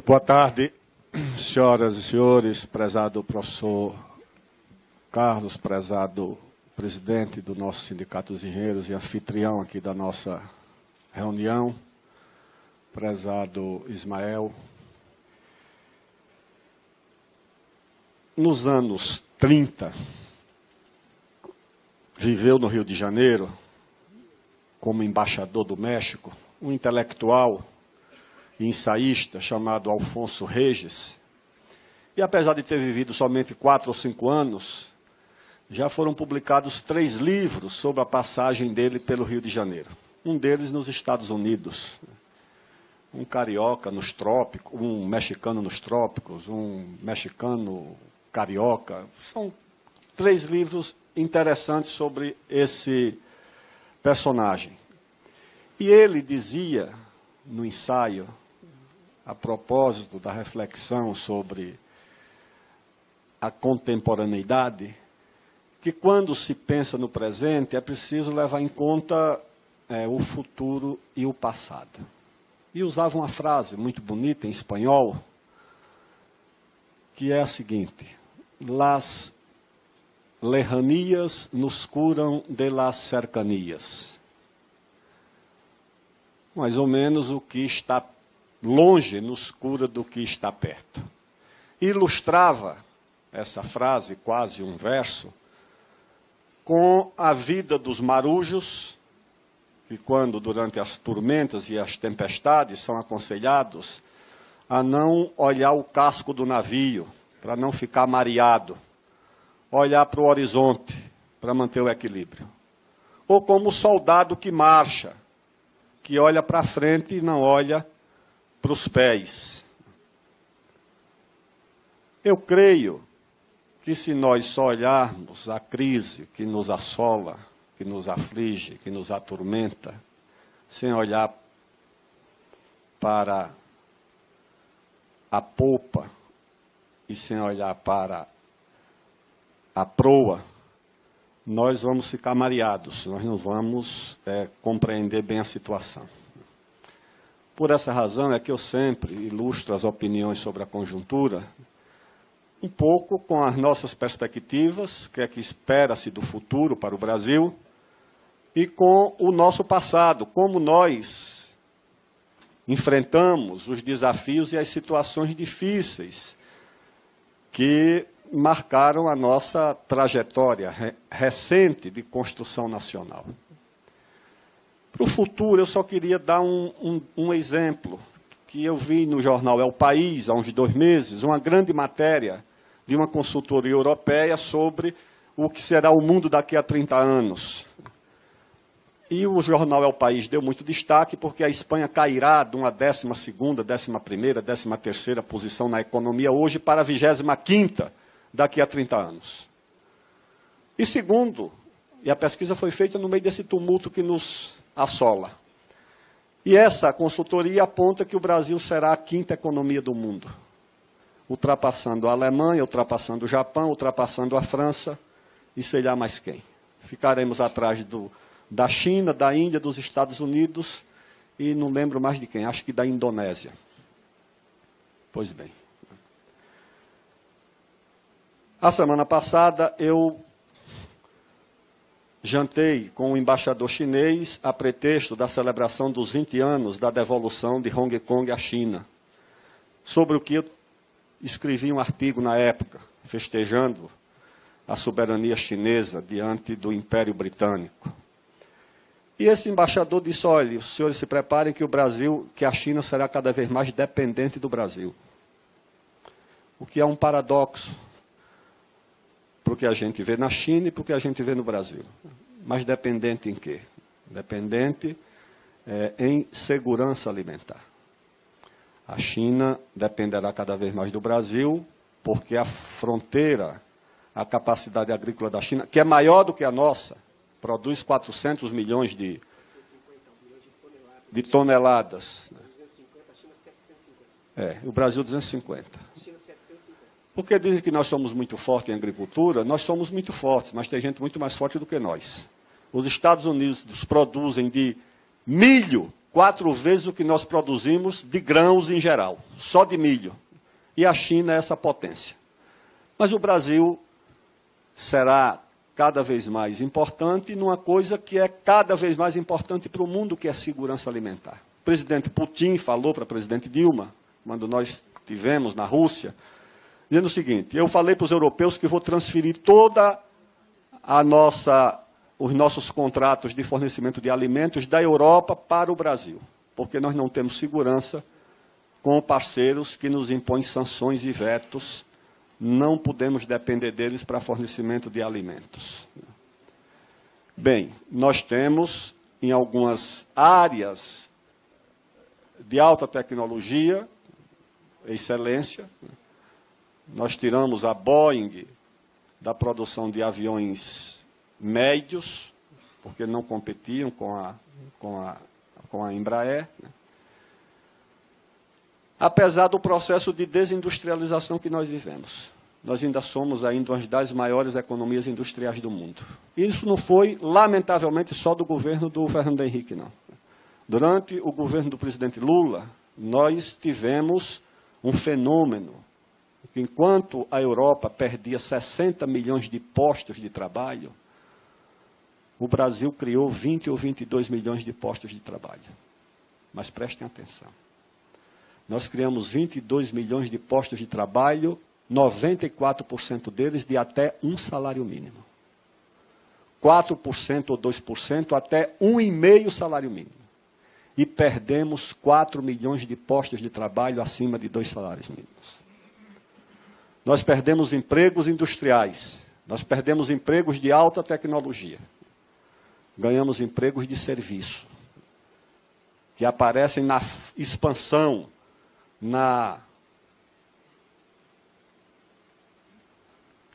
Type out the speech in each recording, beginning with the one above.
Boa tarde, senhoras e senhores, prezado professor Carlos, prezado presidente do nosso Sindicato dos Engenheiros e anfitrião aqui da nossa reunião, prezado Ismael. Nos anos 30, viveu no Rio de Janeiro, como embaixador do México, um intelectual e ensaísta chamado Alfonso Regis. E apesar de ter vivido somente 4 ou 5 anos, já foram publicados 3 livros sobre a passagem dele pelo Rio de Janeiro. Um deles nos Estados Unidos, um carioca nos trópicos, um mexicano nos trópicos, um mexicano carioca. São 3 livros interessantes sobre esse personagem. E ele dizia, no ensaio, a propósito da reflexão sobre a contemporaneidade, que quando se pensa no presente é preciso levar em conta o futuro e o passado. E usava uma frase muito bonita em espanhol, que é a seguinte: las lejanías nos curam de las cercanias. Mais ou menos o que está longe nos cura do que está perto. Ilustrava essa frase, quase um verso, com a vida dos marujos, que quando, durante as tormentas e as tempestades, são aconselhados a não olhar o casco do navio, para não ficar mareado, olhar para o horizonte, para manter o equilíbrio. Ou como o soldado que marcha, que olha para frente e não olha para os pés. Eu creio que se nós só olharmos a crise que nos assola, que nos aflige, que nos atormenta, sem olhar para a popa e sem olhar para a proa, nós vamos ficar mareados, nós não vamos compreender bem a situação. Por essa razão é que eu sempre ilustro as opiniões sobre a conjuntura, um pouco com as nossas perspectivas, que é que espera-se do futuro para o Brasil, e com o nosso passado, como nós enfrentamos os desafios e as situações difíceis que marcaram a nossa trajetória recente de construção nacional. Para o futuro, eu só queria dar um exemplo, que eu vi no jornal El País, há uns 2 meses, uma grande matéria de uma consultoria europeia sobre o que será o mundo daqui a 30 anos. E o jornal El País deu muito destaque, porque a Espanha cairá de uma 12ª, 11ª, 13ª posição na economia hoje para a 25ª daqui a 30 anos. E segundo, e a pesquisa foi feita no meio desse tumulto que nos assola, e essa consultoria aponta que o Brasil será a 5ª economia do mundo, ultrapassando a Alemanha, ultrapassando o Japão, ultrapassando a França, e sei lá mais quem. Ficaremos atrás da China, da Índia, dos Estados Unidos, e não lembro mais de quem, acho que da Indonésia. Pois bem. A semana passada, eu jantei com o embaixador chinês a pretexto da celebração dos 20 anos da devolução de Hong Kong à China, sobre o que eu escrevi um artigo na época, festejando a soberania chinesa diante do Império Britânico. E esse embaixador disse: olha, os senhores se preparem que a China será cada vez mais dependente do Brasil. O que é um paradoxo, porque a gente vê na China e porque a gente vê no Brasil. Mas dependente em quê? Dependente em segurança alimentar. A China dependerá cada vez mais do Brasil, porque a fronteira, a capacidade agrícola da China, que é maior do que a nossa, produz 400 milhões de toneladas. O Brasil 250. Porque dizem que nós somos muito fortes em agricultura, nós somos muito fortes, mas tem gente muito mais forte do que nós. Os Estados Unidos produzem de milho 4 vezes o que nós produzimos de grãos em geral, só de milho. E a China é essa potência. Mas o Brasil será cada vez mais importante numa coisa que é cada vez mais importante para o mundo, que é a segurança alimentar. O presidente Putin falou para a presidente Dilma, quando nós estivemos na Rússia, dizendo o seguinte: eu falei para os europeus que vou transferir toda os nossos contratos de fornecimento de alimentos da Europa para o Brasil, porque nós não temos segurança com parceiros que nos impõem sanções e vetos. Não podemos depender deles para fornecimento de alimentos. Bem, nós temos, em algumas áreas de alta tecnologia, excelência, nós tiramos a Boeing da produção de aviões médios, porque não competiam com a Embraer, apesar do processo de desindustrialização que nós vivemos. Nós ainda somos uma das maiores economias industriais do mundo. Isso não foi, lamentavelmente, só do governo do Fernando Henrique, não. Durante o governo do presidente Lula, nós tivemos um fenômeno que, enquanto a Europa perdia 60 milhões de postos de trabalho, o Brasil criou 20 ou 22 milhões de postos de trabalho. Mas prestem atenção. Nós criamos 22 milhões de postos de trabalho, 94% deles de até um salário mínimo. 4% ou 2% até 1,5 salário mínimo. E perdemos 4 milhões de postos de trabalho acima de 2 salários mínimos. Nós perdemos empregos industriais, nós perdemos empregos de alta tecnologia, ganhamos empregos de serviço, que aparecem na expansão, na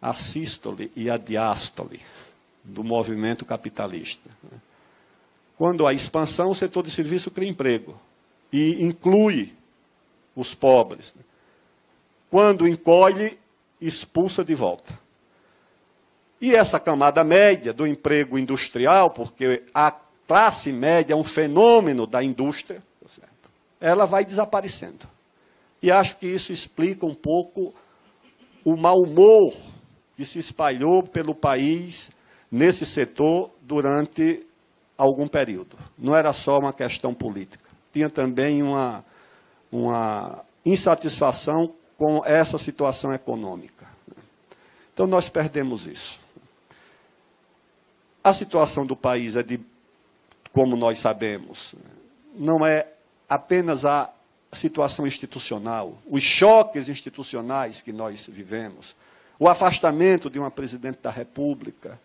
assístole e a diástole do movimento capitalista. Quando há expansão, o setor de serviço cria emprego e inclui os pobres. Quando encolhe, expulsa de volta. E essa camada média do emprego industrial, porque a classe média é um fenômeno da indústria, ela vai desaparecendo. E acho que isso explica um pouco o mau humor que se espalhou pelo país nesse setor durante algum período. Não era só uma questão política. Tinha também uma insatisfação com essa situação econômica. Então, nós perdemos isso. A situação do país é de, como nós sabemos, não é apenas a situação institucional, os choques institucionais que nós vivemos, o afastamento de uma presidente da República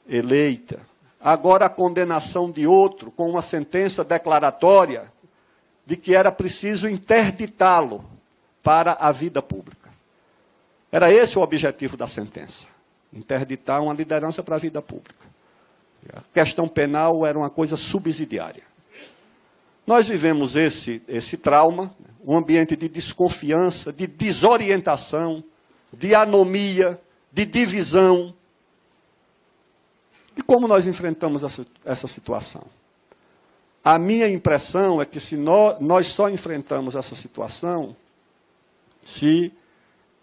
eleita, agora a condenação de outro com uma sentença declaratória de que era preciso interditá-lo para a vida pública. Era esse o objetivo da sentença, interditar uma liderança para a vida pública. A questão penal era uma coisa subsidiária. Nós vivemos esse trauma, um ambiente de desconfiança, de desorientação, de anomia, de divisão. E como nós enfrentamos essa situação? A minha impressão é que se nós só enfrentamos essa situação se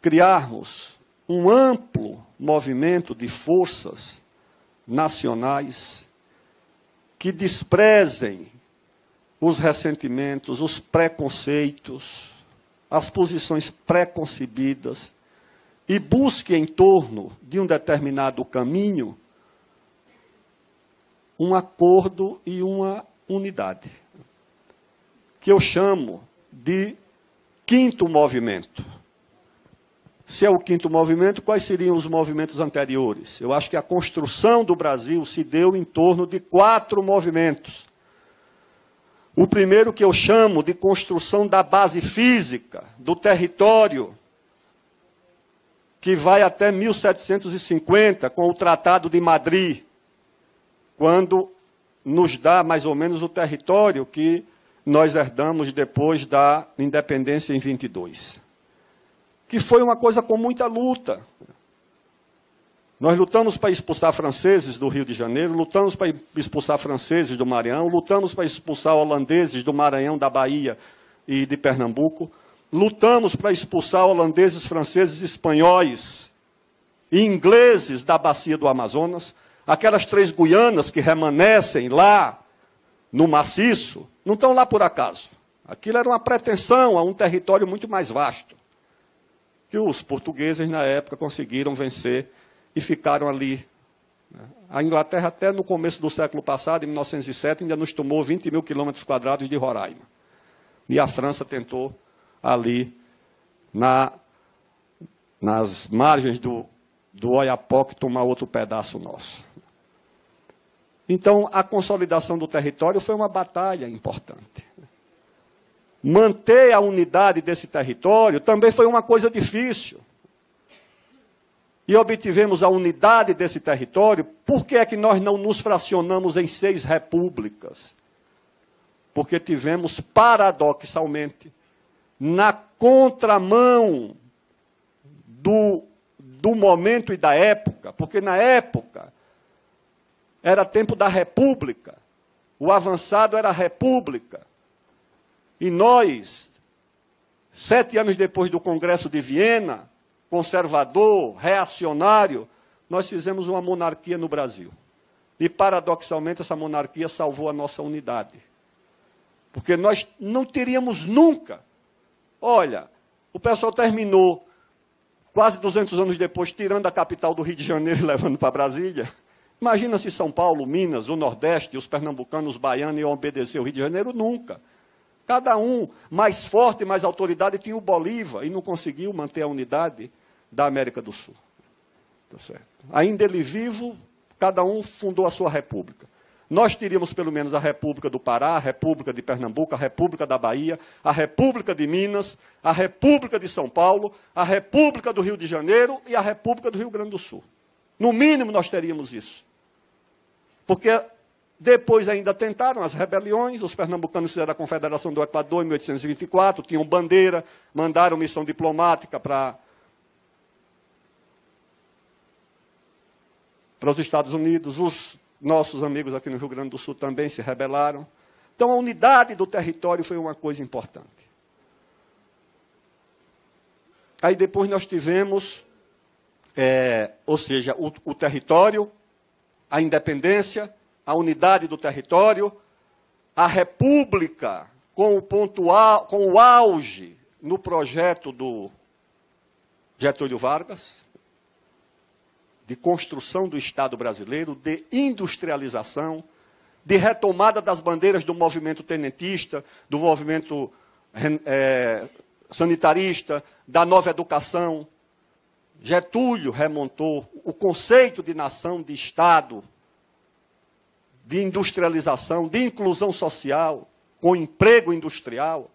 criarmos um amplo movimento de forças nacionais que desprezem os ressentimentos, os preconceitos, as posições preconcebidas e busque em torno de um determinado caminho um acordo e uma unidade, que eu chamo de quinto movimento. Se é o quinto movimento, quais seriam os movimentos anteriores? Eu acho que a construção do Brasil se deu em torno de 4 movimentos. O primeiro, que eu chamo de construção da base física, do território, que vai até 1750, com o Tratado de Madrid, quando nos dá mais ou menos o território que nós herdamos depois da independência em 22. Que foi uma coisa com muita luta. Nós lutamos para expulsar franceses do Rio de Janeiro, lutamos para expulsar franceses do Maranhão, lutamos para expulsar holandeses do Maranhão, da Bahia e de Pernambuco, lutamos para expulsar holandeses, franceses, espanhóis e ingleses da bacia do Amazonas. Aquelas 3 Guianas que remanescem lá no maciço, não estão lá por acaso. Aquilo era uma pretensão a um território muito mais vasto, que os portugueses, na época, conseguiram vencer e ficaram ali. A Inglaterra, até no começo do século passado, em 1907, ainda nos tomou 20 mil quilômetros quadrados de Roraima. E a França tentou, ali, nas margens do Oiapoque, tomar outro pedaço nosso. Então, a consolidação do território foi uma batalha importante. Manter a unidade desse território também foi uma coisa difícil. E obtivemos a unidade desse território. Por que é que nós não nos fracionamos em 6 repúblicas? Porque tivemos, paradoxalmente, na contramão do momento e da época, porque na época era tempo da república, o avançado era a república. E nós, 7 anos depois do Congresso de Viena, conservador, reacionário, nós fizemos uma monarquia no Brasil. E, paradoxalmente, essa monarquia salvou a nossa unidade. Porque nós não teríamos nunca... Olha, o pessoal terminou, quase 200 anos depois, tirando a capital do Rio de Janeiro e levando para Brasília. Imagina se São Paulo, Minas, o Nordeste, os pernambucanos, os baianos iam obedecer o Rio de Janeiro. Nunca. Cada um mais forte, mais autoridade, tinha o Bolívar e não conseguiu manter a unidade da América do Sul. Tá certo? Ainda ele vivo, cada um fundou a sua república. Nós teríamos pelo menos a República do Pará, a República de Pernambuco, a República da Bahia, a República de Minas, a República de São Paulo, a República do Rio de Janeiro e a República do Rio Grande do Sul. No mínimo nós teríamos isso. Porque depois ainda tentaram as rebeliões, os pernambucanos fizeram a Confederação do Equador em 1824, tinham bandeira, mandaram missão diplomática para os Estados Unidos, os nossos amigos aqui no Rio Grande do Sul também se rebelaram. Então, a unidade do território foi uma coisa importante. Aí depois nós tivemos, ou seja, o território, a independência, a unidade do território, a república, com o auge no projeto do Getúlio Vargas, de construção do Estado brasileiro, de industrialização, de retomada das bandeiras do movimento tenentista, do movimento sanitarista, da nova educação. Getúlio remontou o conceito de nação, de Estado, de industrialização, de inclusão social, com emprego industrial.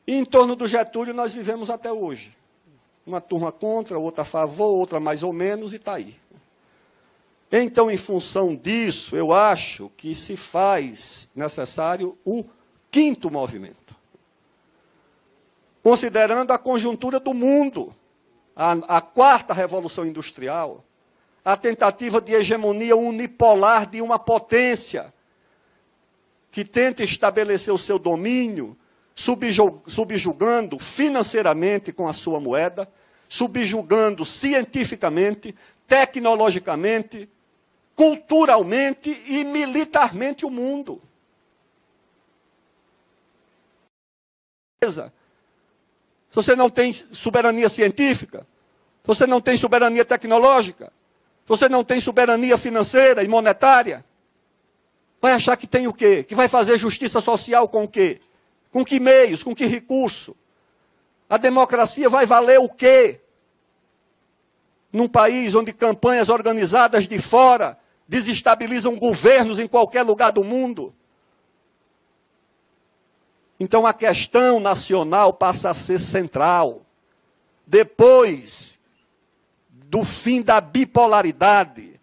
E em torno do Getúlio nós vivemos até hoje. Uma turma contra, outra a favor, outra mais ou menos, e está aí. Então, em função disso, eu acho que se faz necessário o 5º movimento. Considerando a conjuntura do mundo, a 4ª Revolução Industrial, a tentativa de hegemonia unipolar de uma potência que tenta estabelecer o seu domínio, subjugando financeiramente com a sua moeda, subjugando cientificamente, tecnologicamente, culturalmente e militarmente o mundo. Se você não tem soberania científica, se você não tem soberania tecnológica, se você não tem soberania financeira e monetária, vai achar que tem o quê? Que vai fazer justiça social com o quê? Com que meios? Com que recurso? A democracia vai valer o quê? Num país onde campanhas organizadas de fora desestabilizam governos em qualquer lugar do mundo. Então a questão nacional passa a ser central. Depois do fim da bipolaridade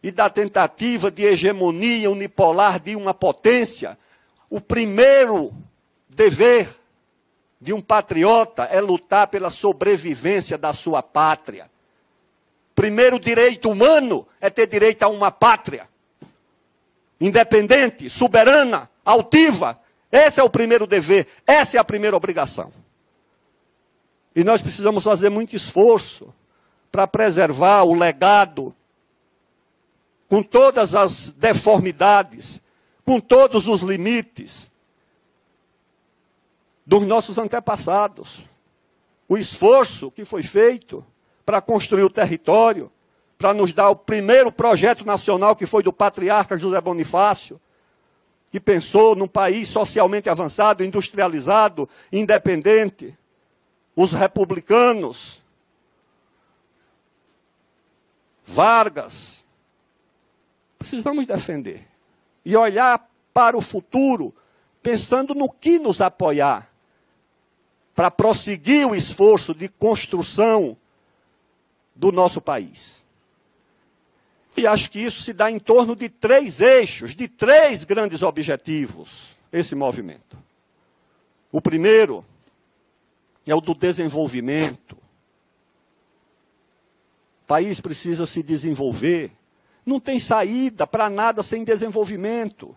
e da tentativa de hegemonia unipolar de uma potência, o primeiro dever de um patriota é lutar pela sobrevivência da sua pátria. primeiro direito humano é ter direito a uma pátria independente, soberana, altiva. Esse é o primeiro dever, essa é a primeira obrigação. E nós precisamos fazer muito esforço para preservar o legado, com todas as deformidades, com todos os limites dos nossos antepassados. O esforço que foi feito para construir o território, para nos dar o primeiro projeto nacional, que foi do patriarca José Bonifácio, que pensou num país socialmente avançado, industrializado, independente. Os republicanos, Vargas, precisamos defender e olhar para o futuro, pensando no que nos apoiar, para prosseguir o esforço de construção do nosso país. E acho que isso se dá em torno de 3 eixos, de 3 grandes objetivos, esse movimento. O primeiro é o do desenvolvimento. O país precisa se desenvolver. Não tem saída para nada sem desenvolvimento.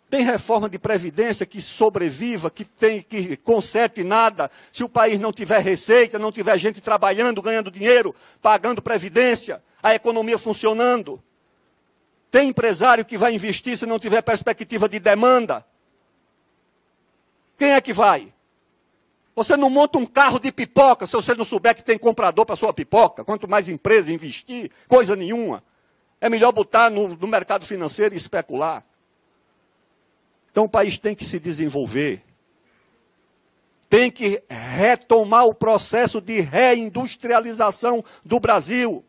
Tem reforma de previdência que sobreviva, que conserte nada, se o país não tiver receita, não tiver gente trabalhando, ganhando dinheiro, pagando previdência, a economia funcionando. Tem empresário que vai investir se não tiver perspectiva de demanda. Quem é que vai? Você não monta um carro de pipoca se você não souber que tem comprador para sua pipoca. Quanto mais empresa investir, coisa nenhuma. É melhor botar no mercado financeiro e especular. Então o país tem que se desenvolver. Tem que retomar o processo de reindustrialização do Brasil.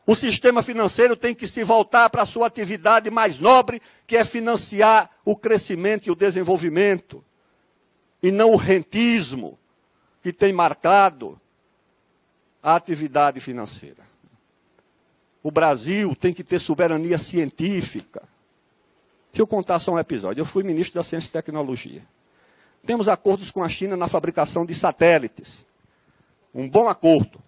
O sistema financeiro tem que se voltar para a sua atividade mais nobre, que é financiar o crescimento e o desenvolvimento. E não o rentismo que tem marcado a atividade financeira. O Brasil tem que ter soberania científica. Deixa eu contar só um episódio. Eu fui ministro da Ciência e Tecnologia. Temos acordos com a China na fabricação de satélites. Um bom acordo.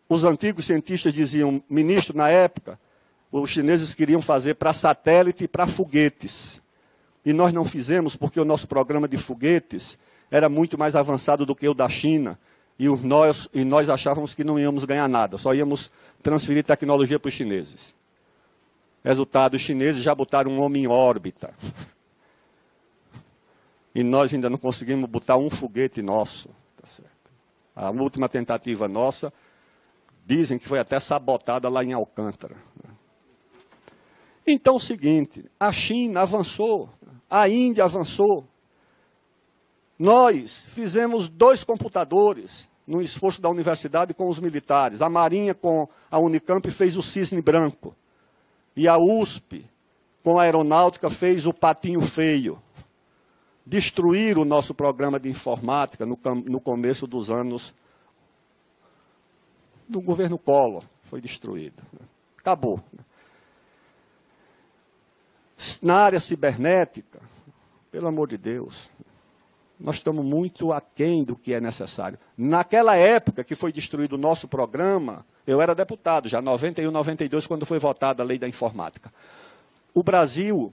Os antigos cientistas diziam, ministro, na época, os chineses queriam fazer para satélite e para foguetes. E nós não fizemos porque o nosso programa de foguetes era muito mais avançado do que o da China. E nós achávamos que não íamos ganhar nada, só íamos transferir tecnologia para os chineses. Resultado, os chineses já botaram um homem em órbita. E nós ainda não conseguimos botar um foguete nosso. Tá certo? A última tentativa nossa, dizem que foi até sabotada lá em Alcântara. Então, é o seguinte, a China avançou, a Índia avançou. Nós fizemos 2 computadores no esforço da universidade com os militares. A Marinha com a Unicamp fez o Cisne Branco. E a USP, com a aeronáutica, fez o Patinho Feio. Destruíram o nosso programa de informática no começo dos anos do governo Collor. Foi destruído. Acabou. Na área cibernética, pelo amor de Deus, nós estamos muito aquém do que é necessário. Naquela época que foi destruído o nosso programa, eu era deputado, já em 91, 92, quando foi votada a lei da informática. O Brasil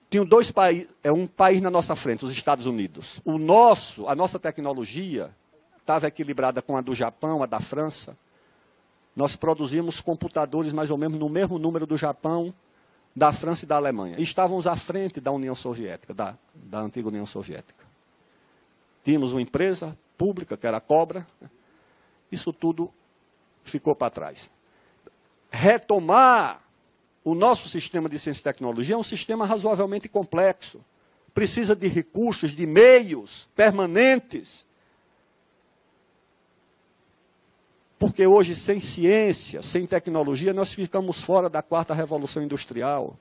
tinha um país na nossa frente, os Estados Unidos. A nossa tecnologia estava equilibrada com a do Japão, a da França. Nós produzimos computadores mais ou menos no mesmo número do Japão, da França e da Alemanha. E estávamos à frente da União Soviética, da antiga União Soviética. Tínhamos uma empresa pública, que era a Cobra. Isso tudo ficou para trás. Retomar o nosso sistema de ciência e tecnologia é um sistema razoavelmente complexo. Precisa de recursos, de meios permanentes. Porque hoje, sem ciência, sem tecnologia, nós ficamos fora da 4ª Revolução Industrial.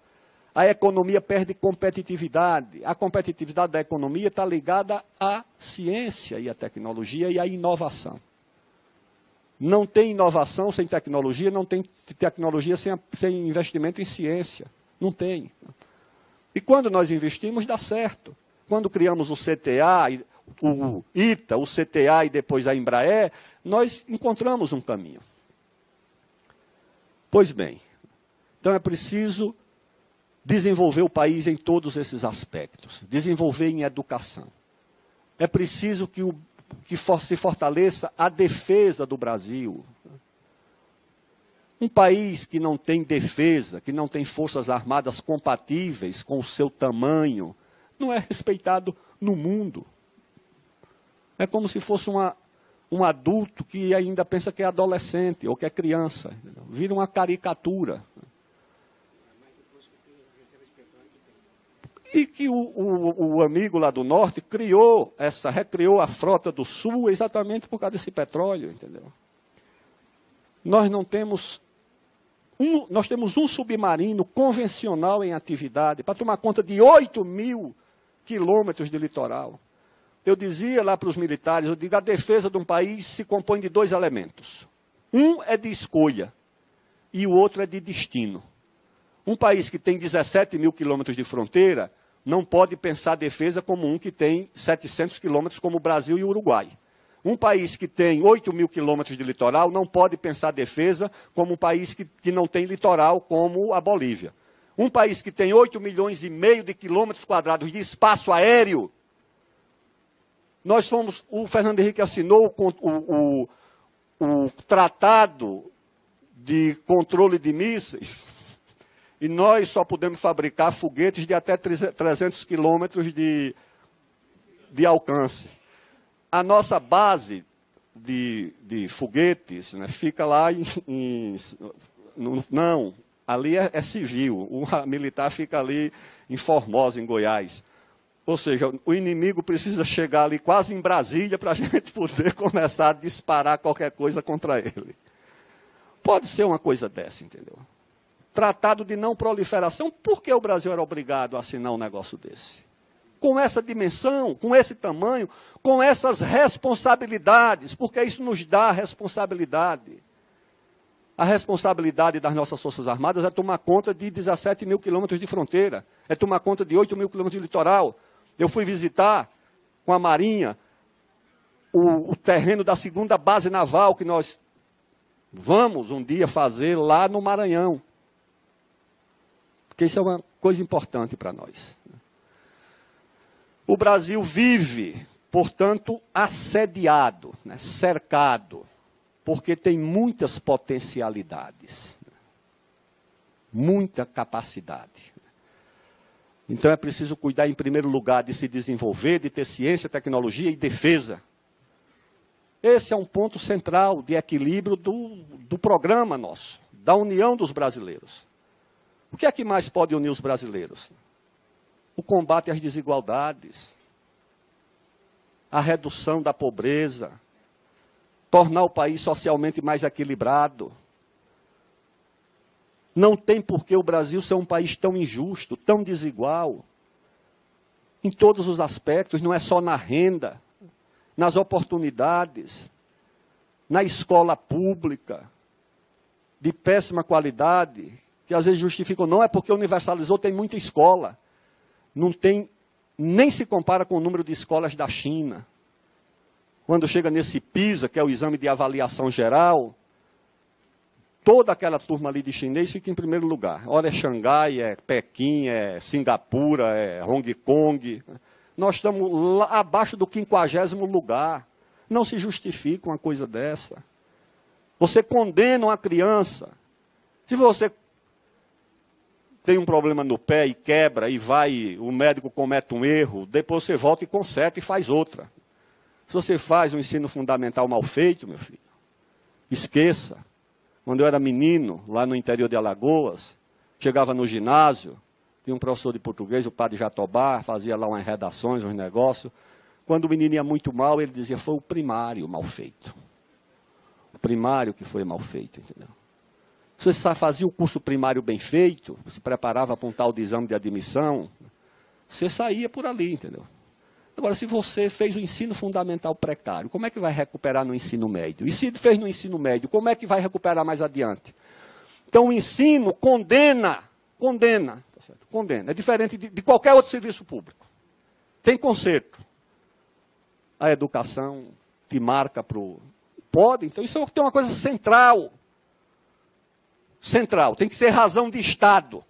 A economia perde competitividade. A competitividade da economia está ligada à ciência e à tecnologia e à inovação. Não tem inovação sem tecnologia, não tem tecnologia sem investimento em ciência. Não tem. E quando nós investimos, dá certo. Quando criamos o CTA, o ITA, o CTA e depois a Embraer, nós encontramos um caminho. Pois bem, então é preciso desenvolver o país em todos esses aspectos, desenvolver em educação. É preciso que se fortaleça a defesa do Brasil. Um país que não tem defesa, que não tem forças armadas compatíveis com o seu tamanho, não é respeitado no mundo. É como se fosse um adulto que ainda pensa que é adolescente ou que é criança. Entendeu? Vira uma caricatura. E que o amigo lá do norte recriou a frota do sul exatamente por causa desse petróleo, entendeu? Nós temos um submarino convencional em atividade para tomar conta de 8.000 quilômetros de litoral. Eu dizia lá para os militares, eu digo, a defesa de um país se compõe de 2 elementos. Um é de escolha e o outro é de destino. Um país que tem 17.000 quilômetros de fronteira não pode pensar a defesa como um que tem 700 quilômetros, como o Brasil e o Uruguai. Um país que tem 8.000 quilômetros de litoral não pode pensar a defesa como um país que não tem litoral, como a Bolívia. Um país que tem 8,5 milhões de quilômetros quadrados de espaço aéreo. O Fernando Henrique assinou o Tratado de Controle de Mísseis, e nós só podemos fabricar foguetes de até 300 quilômetros de alcance. A nossa base de foguetes, né, fica lá não, ali é civil, a militar fica ali em Formosa, em Goiás. Ou seja, o inimigo precisa chegar ali quase em Brasília para a gente poder começar a disparar qualquer coisa contra ele. Pode ser uma coisa dessa, entendeu? Tratado de não proliferação, por que o Brasil era obrigado a assinar um negócio desse? Com essa dimensão, com esse tamanho, com essas responsabilidades, porque isso nos dá responsabilidade. A responsabilidade das nossas Forças Armadas é tomar conta de 17.000 quilômetros de fronteira, é tomar conta de 8.000 quilômetros de litoral. Eu fui visitar com a Marinha o terreno da 2ª base naval que nós vamos um dia fazer lá no Maranhão. Porque isso é uma coisa importante para nós. O Brasil vive, portanto, assediado, né, cercado, porque tem muitas potencialidades, muita capacidade. Então é preciso cuidar, em primeiro lugar, de se desenvolver, de ter ciência, tecnologia e defesa. Esse é um ponto central de equilíbrio do programa nosso, da união dos brasileiros. O que é que mais pode unir os brasileiros? O combate às desigualdades, a redução da pobreza, tornar o país socialmente mais equilibrado. Não tem por que o Brasil ser um país tão injusto, tão desigual, em todos os aspectos, não é só na renda, nas oportunidades, na escola pública, de péssima qualidade, que às vezes justificam, não é porque universalizou, tem muita escola. Não tem, nem se compara com o número de escolas da China. Quando chega nesse PISA, que é o exame de avaliação geral, toda aquela turma ali de chinês fica em primeiro lugar. Ora é Xangai, é Pequim, é Singapura, é Hong Kong. Nós estamos lá abaixo do 50º lugar. Não se justifica uma coisa dessa. Você condena uma criança. Se você tem um problema no pé e quebra, e o médico comete um erro, depois você volta e conserta e faz outra. Se você faz um ensino fundamental mal feito, meu filho, esqueça. Quando eu era menino, lá no interior de Alagoas, chegava no ginásio, tinha um professor de português, o padre Jatobá, fazia lá umas redações, uns negócios. Quando o menino ia muito mal, ele dizia, foi o primário mal feito. O primário que foi mal feito, entendeu? Se você fazia o curso primário bem feito, se preparava para um tal de exame de admissão, você saía por ali, entendeu? Agora, se você fez o ensino fundamental precário, como é que vai recuperar no ensino médio? E se fez no ensino médio, como é que vai recuperar mais adiante? Então, o ensino condena, tá certo? Condena. É diferente de qualquer outro serviço público. Tem conserto. A educação te marca para o... Pode, então isso tem uma coisa central. central, tem que ser razão de Estado.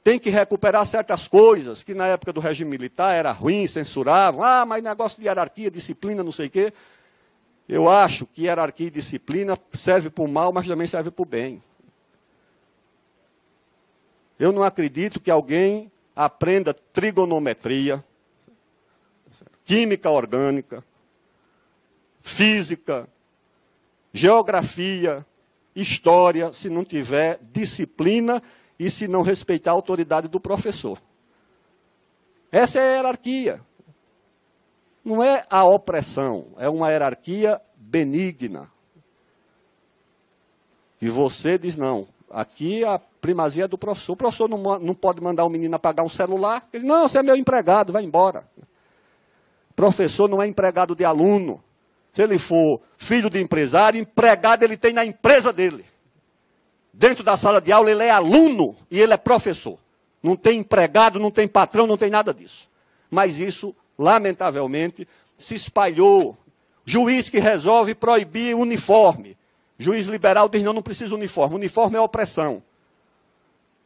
Tem que recuperar certas coisas que na época do regime militar era ruim, censuravam. Ah, mas negócio de hierarquia, disciplina, não sei o quê. Eu acho que hierarquia e disciplina serve para o mal, mas também serve para o bem. Eu não acredito que alguém aprenda trigonometria, química orgânica, física, geografia, história, se não tiver disciplina e se não respeitar a autoridade do professor. Essa é a hierarquia. Não é a opressão, é uma hierarquia benigna. E você diz, não, aqui a primazia é do professor. O professor não pode mandar o menino apagar um celular. Ele diz, não, você é meu empregado, vai embora. Professor não é empregado de aluno. Se ele for filho de empresário, empregado ele tem na empresa dele. Dentro da sala de aula ele é aluno e ele é professor. Não tem empregado, não tem patrão, não tem nada disso. Mas isso, lamentavelmente, se espalhou. Juiz que resolve proibir uniforme. Juiz liberal diz, não, não precisa uniforme. Uniforme é opressão.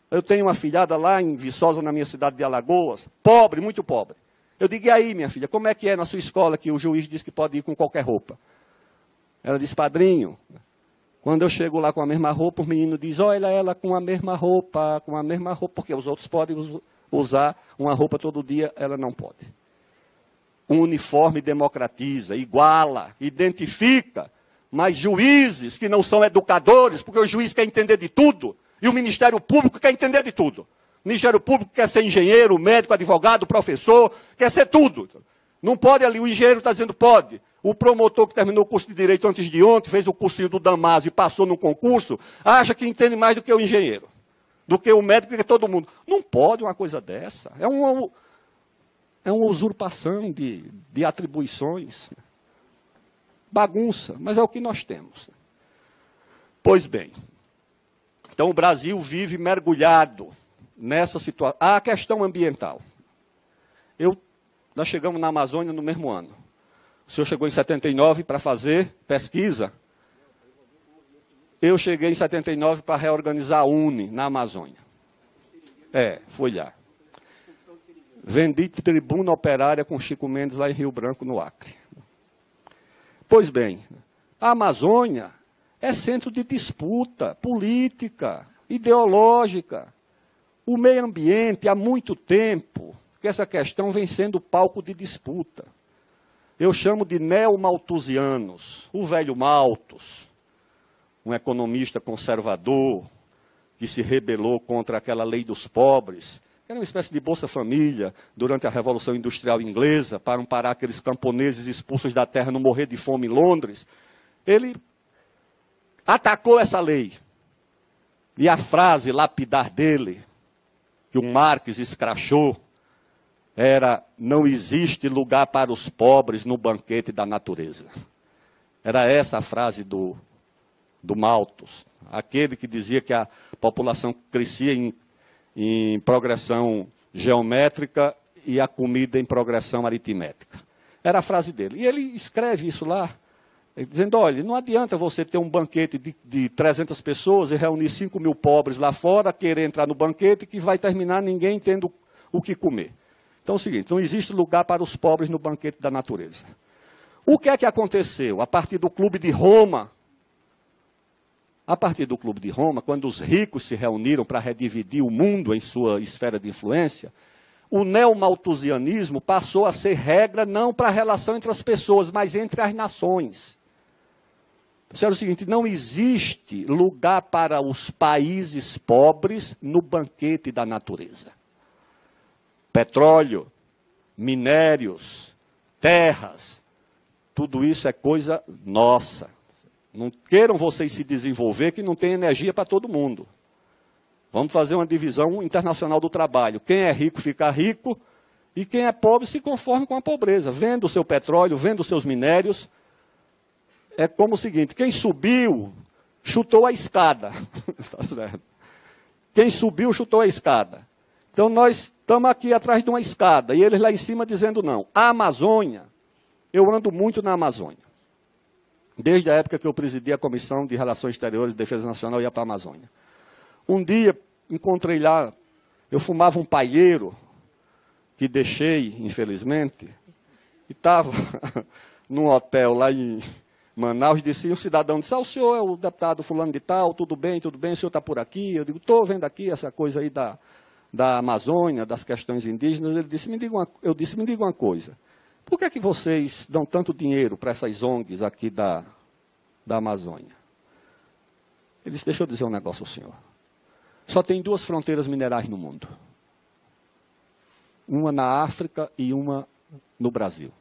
Eu tenho uma filhada lá em Viçosa, na minha cidade de Alagoas, pobre, muito pobre. Eu digo, e aí, minha filha, como é que é na sua escola que o juiz diz que pode ir com qualquer roupa? Ela diz, padrinho, quando eu chego lá com a mesma roupa, o menino diz, olha ela com a mesma roupa, porque os outros podem usar uma roupa todo dia, ela não pode. Um uniforme democratiza, iguala, identifica, mas juízes que não são educadores, porque o juiz quer entender de tudo, e o Ministério Público quer entender de tudo. O Ministério Público quer ser engenheiro, médico, advogado, professor, quer ser tudo. Não pode ali, o engenheiro está dizendo pode. O promotor que terminou o curso de Direito antes de ontem, fez o cursinho do Damásio e passou no concurso, acha que entende mais do que o engenheiro, do que o médico, do que todo mundo. Não pode uma coisa dessa. É uma usurpação de atribuições. Bagunça, mas é o que nós temos. Pois bem, então o Brasil vive mergulhado nessa situação. A questão ambiental. Nós chegamos na Amazônia no mesmo ano. O senhor chegou em 79 para fazer pesquisa. Eu cheguei em 79 para reorganizar a UNE na Amazônia. Fui lá. Vendi tribuna operária com Chico Mendes lá em Rio Branco, no Acre. Pois bem, a Amazônia é centro de disputa política, ideológica. O meio ambiente, há muito tempo, que essa questão vem sendo palco de disputa. Eu chamo de neomalthusianos, o velho Malthus, um economista conservador, que se rebelou contra aquela lei dos pobres, que era uma espécie de Bolsa Família, durante a Revolução Industrial Inglesa, para amparar aqueles camponeses expulsos da terra não morrer de fome em Londres. Ele atacou essa lei. E a frase lapidar dele, que o Marx escrachou, era, não existe lugar para os pobres no banquete da natureza. Era essa a frase do Malthus, aquele que dizia que a população crescia em progressão geométrica e a comida em progressão aritmética. Era a frase dele. E ele escreve isso lá, dizendo, olha, não adianta você ter um banquete de 300 pessoas e reunir 5.000 pobres lá fora, querer entrar no banquete, que vai terminar ninguém tendo o que comer. Então é o seguinte, não existe lugar para os pobres no banquete da natureza. O que é que aconteceu? A partir do Clube de Roma, quando os ricos se reuniram para redividir o mundo em sua esfera de influência, o neomalthusianismo passou a ser regra não para a relação entre as pessoas, mas entre as nações. Disseram o seguinte, não existe lugar para os países pobres no banquete da natureza. Petróleo, minérios, terras, tudo isso é coisa nossa. Não queiram vocês se desenvolver que não tem energia para todo mundo. Vamos fazer uma divisão internacional do trabalho. Quem é rico fica rico e quem é pobre se conforma com a pobreza. Venda o seu petróleo, venda os seus minérios. É como o seguinte, quem subiu, chutou a escada. Tá certo? Quem subiu, chutou a escada. Então nós estamos aqui atrás de uma escada e eles lá em cima dizendo não. A Amazônia, eu ando muito na Amazônia. Desde a época que eu presidi a Comissão de Relações Exteriores e Defesa Nacional, ia para a Amazônia. Um dia, encontrei lá, eu fumava um paieiro, que deixei, infelizmente, e estava num hotel lá em Manaus, e disse, um cidadão disse, o senhor é o deputado fulano de tal, tudo bem, o senhor está por aqui? Eu digo, estou vendo aqui essa coisa aí da Amazônia, das questões indígenas. Ele disse, me diga uma coisa, por que é que vocês dão tanto dinheiro para essas ONGs aqui da Amazônia? Ele disse, deixa eu dizer um negócio ao senhor. Só tem 2 fronteiras minerais no mundo. Uma na África e uma no Brasil.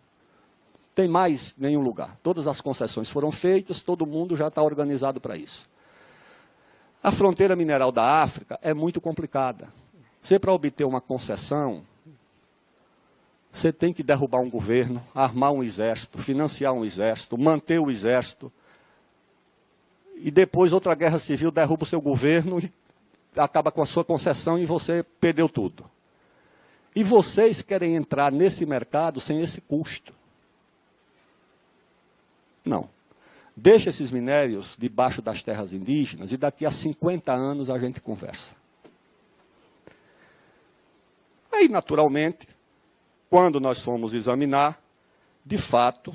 Tem mais nenhum lugar. Todas as concessões foram feitas, todo mundo já está organizado para isso. A fronteira mineral da África é muito complicada. Você, para obter uma concessão, você tem que derrubar um governo, armar um exército, financiar um exército, manter o exército, e depois outra guerra civil derruba o seu governo e acaba com a sua concessão e você perdeu tudo. E vocês querem entrar nesse mercado sem esse custo. Não. Deixa esses minérios debaixo das terras indígenas e daqui a 50 anos a gente conversa. Aí, naturalmente, quando nós fomos examinar, de fato,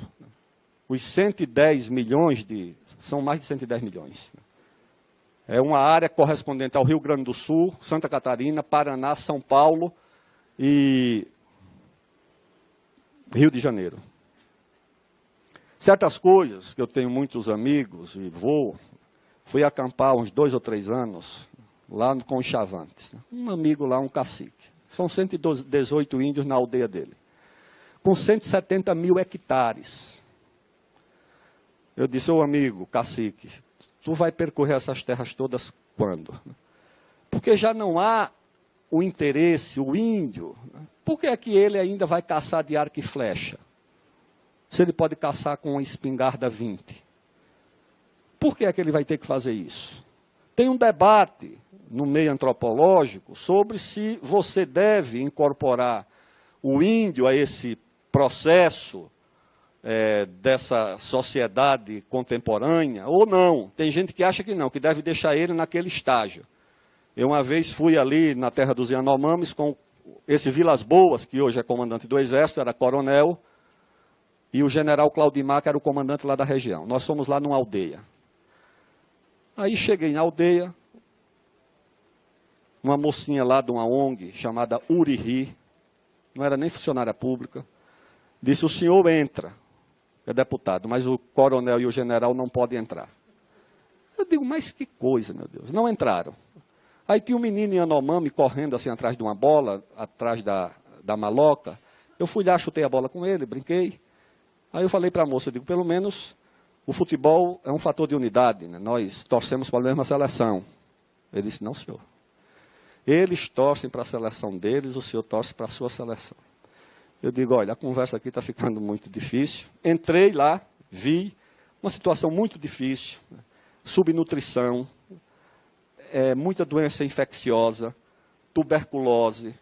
os 110 milhões são mais de 110 milhões. É uma área correspondente ao Rio Grande do Sul, Santa Catarina, Paraná, São Paulo e Rio de Janeiro. Certas coisas, que eu tenho muitos amigos e fui acampar uns 2 ou 3 anos, lá com os Chavantes. Um amigo lá, um cacique. São 118 índios na aldeia dele. Com 170 mil hectares. Eu disse, ô amigo, cacique, tu vai percorrer essas terras todas quando? Porque já não há o interesse, o índio. Por que é que ele ainda vai caçar de arco e flecha? Se ele pode caçar com uma espingarda 20. Por que é que ele vai ter que fazer isso? Tem um debate no meio antropológico sobre se você deve incorporar o índio a esse processo dessa sociedade contemporânea ou não. Tem gente que acha que não, que deve deixar ele naquele estágio. Eu uma vez fui ali na terra dos Yanomamis com esse Vilas Boas, que hoje é comandante do Exército, era coronel, e o general Claudimar, que era o comandante lá da região. Nós fomos lá numa aldeia. Aí cheguei na aldeia, uma mocinha lá de uma ONG chamada Uriri, não era nem funcionária pública, disse, o senhor entra, é deputado, mas o coronel e o general não podem entrar. Eu digo, mas que coisa, meu Deus, não entraram. Aí tinha um menino Yanomami correndo assim atrás de uma bola, atrás da maloca, eu fui lá, chutei a bola com ele, brinquei. Aí eu falei para a moça, eu digo, pelo menos o futebol é um fator de unidade, né? Nós torcemos para a mesma seleção. Ele disse, não, senhor. Eles torcem para a seleção deles, o senhor torce para a sua seleção. Eu digo, olha, a conversa aqui está ficando muito difícil. Entrei lá, vi uma situação muito difícil, subnutrição, muita doença infecciosa, tuberculose,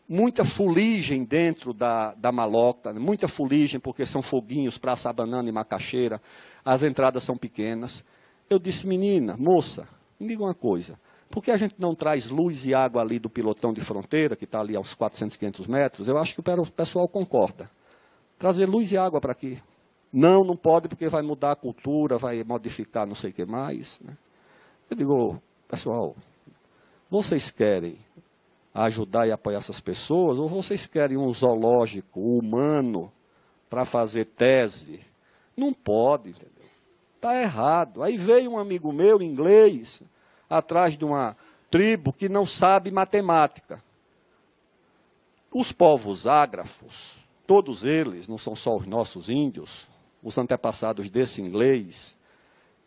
muita fuligem dentro da maloca, muita fuligem porque são foguinhos, praça, banana e macaxeira, as entradas são pequenas. Eu disse, menina, moça, me diga uma coisa, por que a gente não traz luz e água ali do pilotão de fronteira, que está ali aos 400, 500 metros? Eu acho que o pessoal concorda. Trazer luz e água para aqui. Não pode porque vai mudar a cultura, vai modificar não sei o que mais. Né? Eu digo, pessoal, vocês querem ajudar e apoiar essas pessoas, ou vocês querem um zoológico humano para fazer tese? Não pode, entendeu? Está errado. Aí veio um amigo meu, inglês, atrás de uma tribo que não sabe matemática. Os povos ágrafos, todos eles, não são só os nossos índios, os antepassados desse inglês,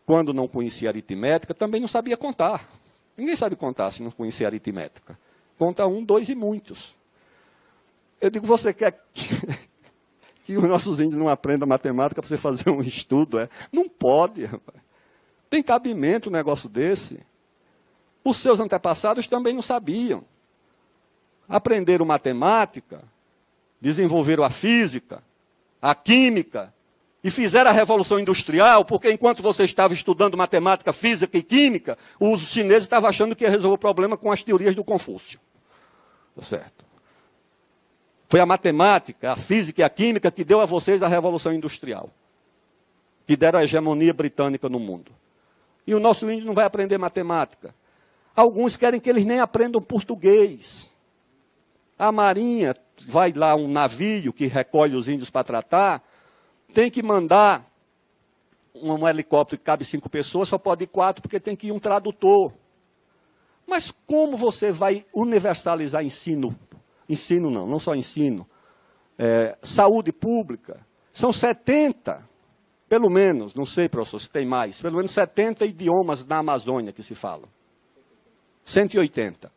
quando não conhecia aritmética, também não sabia contar. Ninguém sabe contar se não conhecer aritmética. Conta 1, 2 e muitos. Eu digo, você quer que os nossos índios não aprendam matemática para você fazer um estudo? Não pode, rapaz. Tem cabimento um negócio desse? Os seus antepassados também não sabiam. Aprenderam matemática, desenvolveram a física, a química, e fizeram a Revolução Industrial, porque enquanto você estava estudando matemática, física e química, os chineses estavam achando que ia resolver o problema com as teorias do Confúcio. Tá certo? Foi a matemática, a física e a química que deu a vocês a Revolução Industrial, que deram a hegemonia britânica no mundo. E o nosso índio não vai aprender matemática. Alguns querem que eles nem aprendam português. A Marinha, vai lá um navio que recolhe os índios para tratar, tem que mandar um helicóptero que cabe 5 pessoas, só pode ir 4 porque tem que ir um tradutor. Mas como você vai universalizar ensino? Ensino não só ensino. Saúde pública. São 70, pelo menos, não sei, professor, se tem mais, pelo menos 70 idiomas na Amazônia que se falam. 180.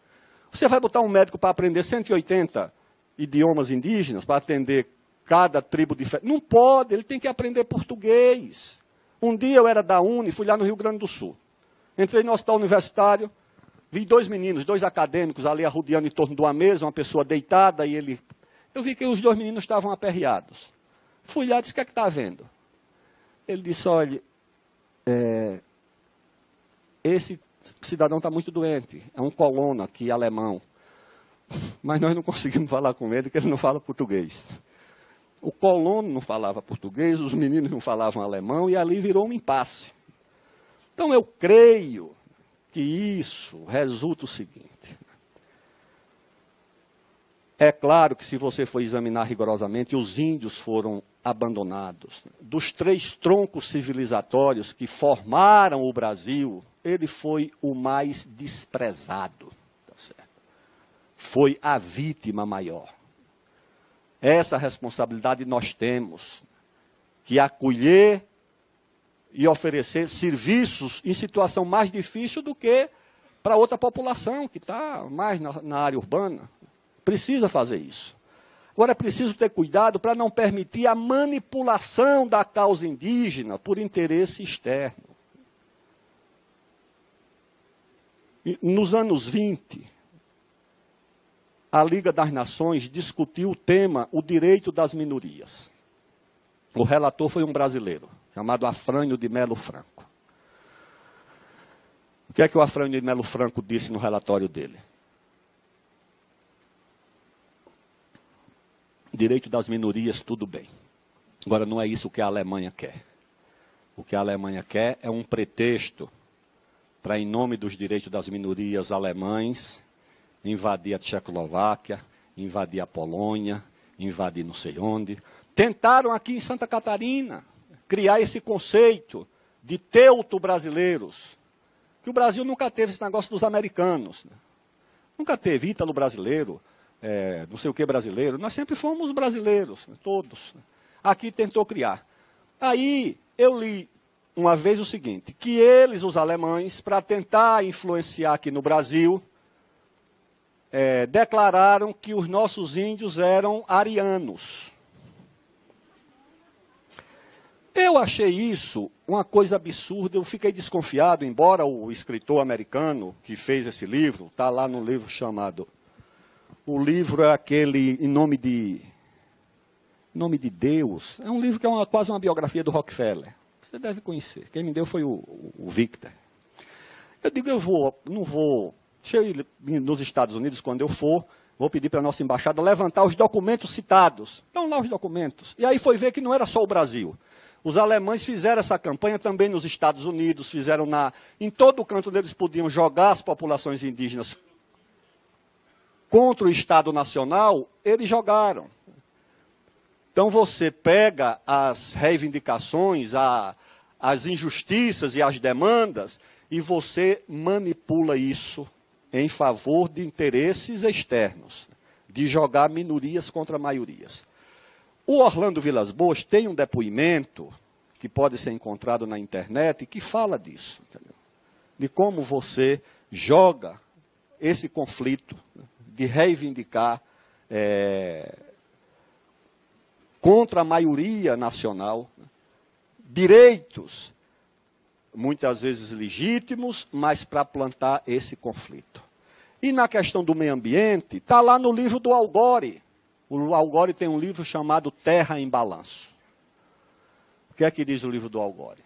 Você vai botar um médico para aprender 180 idiomas indígenas, para atender cada tribo diferente? Não pode, ele tem que aprender português. Um dia eu era da Uni, fui lá no Rio Grande do Sul. Entrei no hospital universitário, vi 2 meninos, 2 acadêmicos ali arrodeando em torno de uma mesa, uma pessoa deitada, e eu vi que os 2 meninos estavam aperreados. Fui lá e disse, o que é que está havendo? Ele disse, olha, esse cidadão está muito doente, é um colono aqui, alemão. Mas nós não conseguimos falar com ele, porque ele não fala português. O colono não falava português, os meninos não falavam alemão, e ali virou um impasse. Então eu creio que isso resulta o seguinte. É claro que se você for examinar rigorosamente, os índios foram abandonados. Dos 3 troncos civilizatórios que formaram o Brasil, ele foi o mais desprezado. Tá certo? Foi a vítima maior. Essa responsabilidade nós temos, que acolher e oferecer serviços em situação mais difícil do que para outra população, que está mais na área urbana. Precisa fazer isso. Agora, é preciso ter cuidado para não permitir a manipulação da causa indígena por interesse externo. Nos anos 20, a Liga das Nações discutiu o tema, o direito das minorias. O relator foi um brasileiro, chamado Afrânio de Melo Franco. O que é que o Afrânio de Melo Franco disse no relatório dele? Direito das minorias, tudo bem. Agora, não é isso que a Alemanha quer. O que a Alemanha quer é um pretexto para, em nome dos direitos das minorias alemães, invadir a Tchecoslováquia, invadir a Polônia, invadir não sei onde. Tentaram aqui em Santa Catarina criar esse conceito de teuto-brasileiros, que o Brasil nunca teve esse negócio dos americanos. Né? Nunca teve ítalo brasileiro, não sei o que brasileiro. Nós sempre fomos brasileiros, né? Todos. Aqui tentou criar. Aí eu li uma vez o seguinte, que eles, os alemães, para tentar influenciar aqui no Brasil, declararam que os nossos índios eram arianos. Eu achei isso uma coisa absurda, eu fiquei desconfiado, embora o escritor americano que fez esse livro, está lá no livro chamado, o livro é aquele Em Nome de Deus, é um livro que é quase uma biografia do Rockefeller, você deve conhecer, quem me deu foi o Victor. Eu digo, não vou, cheguei nos Estados Unidos, quando eu for, vou pedir para a nossa embaixada levantar os documentos citados. Estão lá os documentos. E aí foi ver que não era só o Brasil. Os alemães fizeram essa campanha também nos Estados Unidos, fizeram em todo canto onde eles podiam jogar as populações indígenas contra o Estado Nacional, eles jogaram. Então você pega as reivindicações, as injustiças e as demandas, e você manipula isso em favor de interesses externos, de jogar minorias contra maiorias. O Orlando Vilas Boas tem um depoimento que pode ser encontrado na internet que fala disso, entendeu? De como você joga esse conflito de reivindicar contra a maioria nacional direitos, muitas vezes legítimos, mas para plantar esse conflito. E na questão do meio ambiente, está lá no livro do Al Gore. O Al Gore tem um livro chamado Terra em Balanço. que é que diz o livro do Al Gore?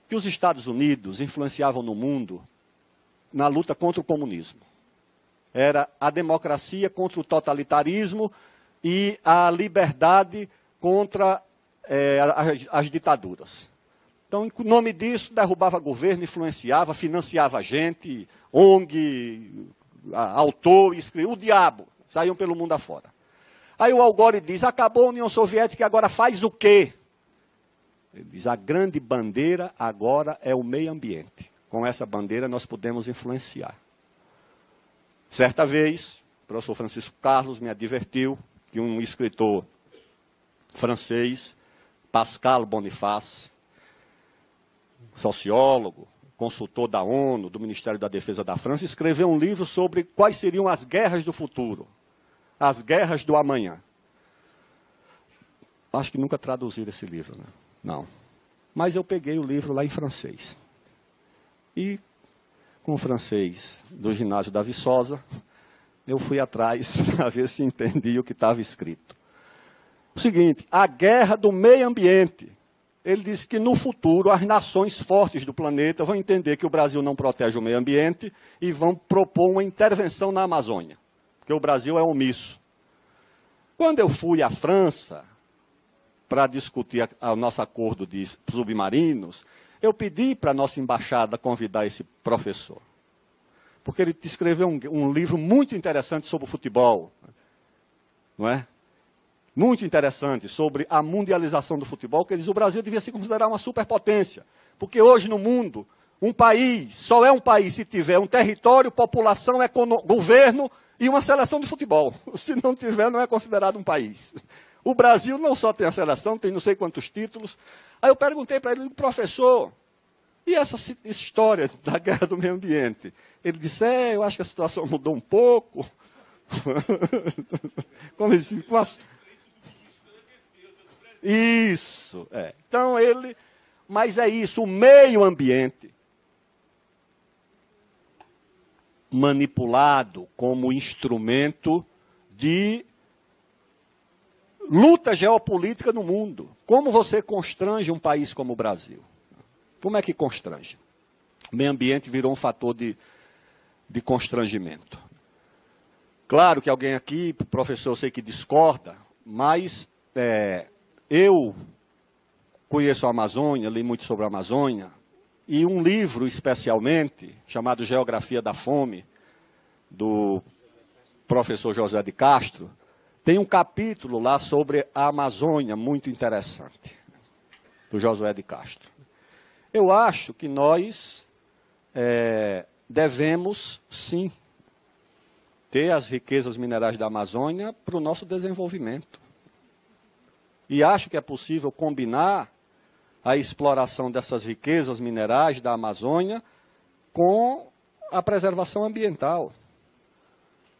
Que os Estados Unidos influenciavam no mundo na luta contra o comunismo. Era a democracia contra o totalitarismo e a liberdade contra as ditaduras. Então, em nome disso, derrubava governo, influenciava, financiava gente, ONG, autor, escritor, o diabo, saíam pelo mundo afora. Aí o Al Gore diz, acabou a União Soviética, agora faz o quê? Ele diz, a grande bandeira agora é o meio ambiente. Com essa bandeira nós podemos influenciar. Certa vez, o professor Francisco Carlos me advertiu que um escritor francês, Pascal Boniface, sociólogo, consultor da ONU, do Ministério da Defesa da França, escreveu um livro sobre quais seriam as guerras do futuro, as guerras do amanhã. Acho que nunca traduziram esse livro, né? Não. Mas eu peguei o livro lá em francês. E, com o francês do ginásio da Viçosa, eu fui atrás para ver se entendia o que estava escrito. O seguinte, a guerra do meio ambiente. Ele disse que no futuro as nações fortes do planeta vão entender que o Brasil não protege o meio ambiente e vão propor uma intervenção na Amazônia, porque o Brasil é omisso. Quando eu fui à França para discutir o nosso acordo de submarinos, eu pedi para a nossa embaixada convidar esse professor, porque ele escreveu um livro muito interessante sobre o futebol, não é? Muito interessante, sobre a mundialização do futebol, que diz que o Brasil devia se considerar uma superpotência. Porque hoje no mundo, um país só é um país se tiver um território, população, governo e uma seleção de futebol. Se não tiver, não é considerado um país. O Brasil não só tem a seleção, tem não sei quantos títulos. Aí eu perguntei para ele, professor, e essa história da guerra do meio ambiente? Ele disse, eu acho que a situação mudou um pouco. Como assim? Isso, Então mas é isso, o meio ambiente manipulado como instrumento de luta geopolítica no mundo. Como você constrange um país como o Brasil? Como é que constrange? O meio ambiente virou um fator de constrangimento. Claro que alguém aqui, professor, eu sei que discorda, mas eu conheço a Amazônia, li muito sobre a Amazônia, e um livro especialmente, chamado Geografia da Fome, do professor José de Castro, tem um capítulo lá sobre a Amazônia, muito interessante, do José de Castro. Eu acho que nós devemos, sim, ter as riquezas minerais da Amazônia para o nosso desenvolvimento. E acho que é possível combinar a exploração dessas riquezas minerais da Amazônia com a preservação ambiental.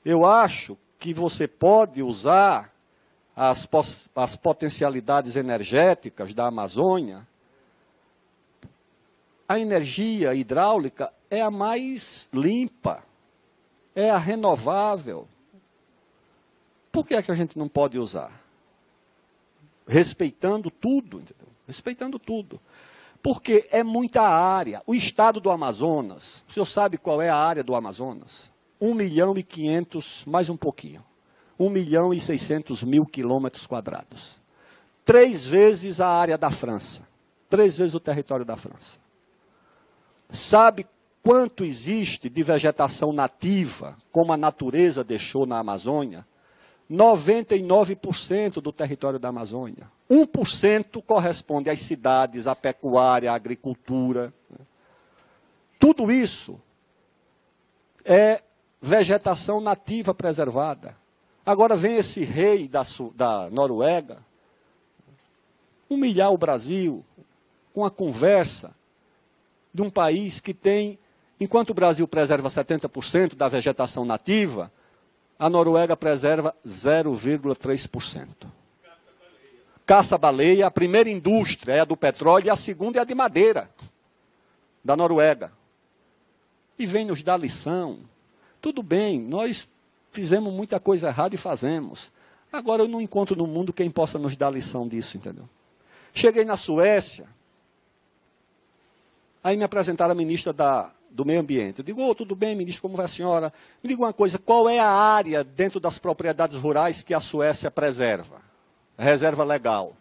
Eu acho que você pode usar as potencialidades energéticas da Amazônia. A energia hidráulica é a mais limpa, é a renovável. Por que é que a gente não pode usar? Respeitando tudo, entendeu? Respeitando tudo. Porque é muita área. O estado do Amazonas, o senhor sabe qual é a área do Amazonas? 1.500.000, mais um pouquinho. 1.600.000 quilômetros quadrados. 3 vezes a área da França. 3 vezes o território da França. Sabe quanto existe de vegetação nativa, como a natureza deixou na Amazônia? 99% do território da Amazônia. 1% corresponde às cidades, à pecuária, à agricultura. Tudo isso é vegetação nativa preservada. Agora vem esse rei da Noruega humilhar o Brasil com a conversa de um país que tem, enquanto o Brasil preserva 70% da vegetação nativa, a Noruega preserva 0,3%. Caça-baleia, a primeira indústria é a do petróleo e a segunda é a de madeira, da Noruega. E vem nos dar lição. Tudo bem, nós fizemos muita coisa errada e fazemos. Agora eu não encontro no mundo quem possa nos dar lição disso, entendeu? Cheguei na Suécia, aí me apresentaram a ministra do Meio Ambiente. Eu digo, tudo bem, ministro, como vai a senhora? Me diga uma coisa, qual é a área dentro das propriedades rurais que a Suécia preserva? Reserva legal.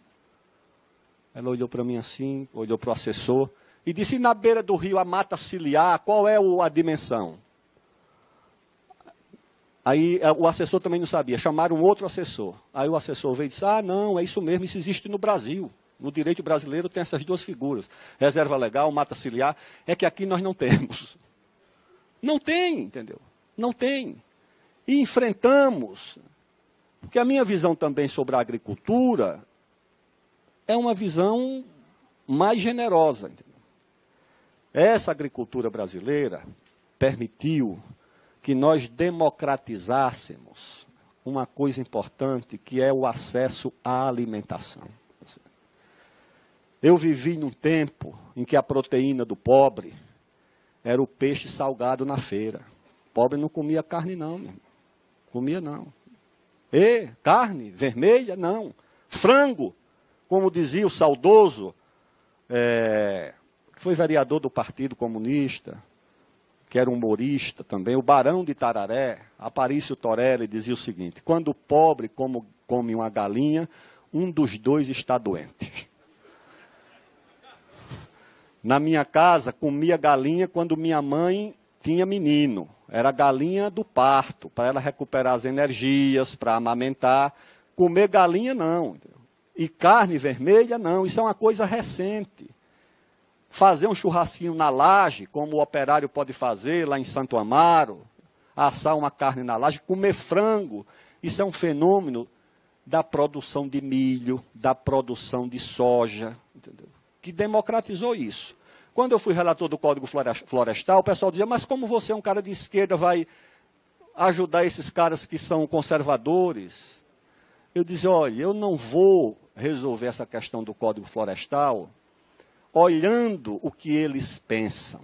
Ela olhou para mim assim, olhou para o assessor, e disse, e na beira do rio, a mata ciliar, qual é a dimensão? Aí o assessor também não sabia, chamaram um outro assessor. Aí o assessor veio e disse, não, é isso mesmo, isso existe no Brasil. No direito brasileiro tem essas duas figuras, reserva legal, mata ciliar, é que aqui nós não temos. Não tem, entendeu? Não tem. E enfrentamos, porque a minha visão também sobre a agricultura é uma visão mais generosa, entendeu? Essa agricultura brasileira permitiu que nós democratizássemos uma coisa importante, que é o acesso à alimentação. Eu vivi num tempo em que a proteína do pobre era o peixe salgado na feira. O pobre não comia carne não, meu irmão. Comia não. E carne vermelha, não. Frango, como dizia o saudoso, que foi vereador do Partido Comunista, que era humorista também, o Barão de Tararé, Aparício Torelli, dizia o seguinte, quando o pobre come uma galinha, um dos dois está doente. Na minha casa, comia galinha quando minha mãe tinha menino. Era galinha do parto, para ela recuperar as energias, para amamentar. Comer galinha, não. E carne vermelha, não. Isso é uma coisa recente. Fazer um churrasquinho na laje, como o operário pode fazer lá em Santo Amaro, assar uma carne na laje, comer frango, isso é um fenômeno da produção de milho, da produção de soja, entendeu? Que democratizou isso. Quando eu fui relator do Código Florestal, o pessoal dizia, mas como você é um cara de esquerda, vai ajudar esses caras que são conservadores? Eu dizia, olha, eu não vou resolver essa questão do Código Florestal olhando o que eles pensam.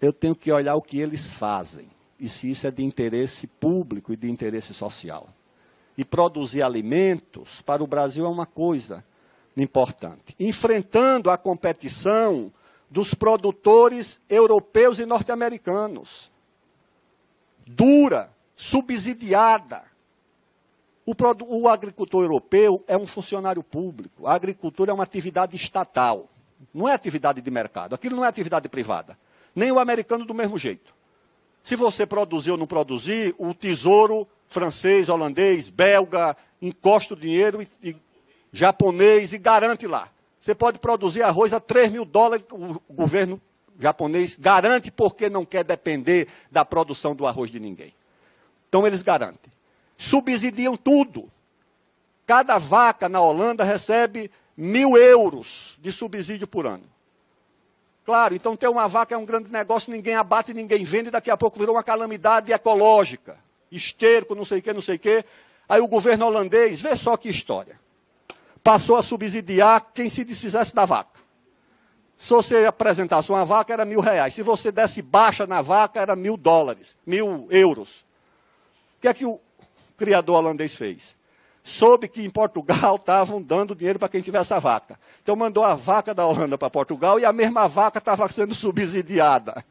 Eu tenho que olhar o que eles fazem. E se isso é de interesse público e de interesse social. E produzir alimentos para o Brasil é uma coisa importante. Enfrentando a competição dos produtores europeus e norte-americanos. Dura, subsidiada. O agricultor europeu é um funcionário público. A agricultura é uma atividade estatal. Não é atividade de mercado. Aquilo não é atividade privada. Nem o americano do mesmo jeito. Se você produzir ou não produzir, o tesouro francês, holandês, belga, encosta o dinheiro e japonês e garante lá. Você pode produzir arroz a $3.000, o governo japonês garante porque não quer depender da produção do arroz de ninguém. Então eles garantem. Subsidiam tudo. Cada vaca na Holanda recebe 1.000 euros de subsídio por ano. Claro, então ter uma vaca é um grande negócio, ninguém abate, ninguém vende, e daqui a pouco virou uma calamidade ecológica. Esterco, não sei o quê, não sei o quê. Aí o governo holandês, vê só que história. Passou a subsidiar quem se desfizesse da vaca. Se você apresentasse uma vaca, era R$1.000. Se você desse baixa na vaca, era $1.000, 1.000 euros. O que é que o criador holandês fez? Soube que em Portugal estavam dando dinheiro para quem tivesse a vaca. Então mandou a vaca da Holanda para Portugal e a mesma vaca estava sendo subsidiada.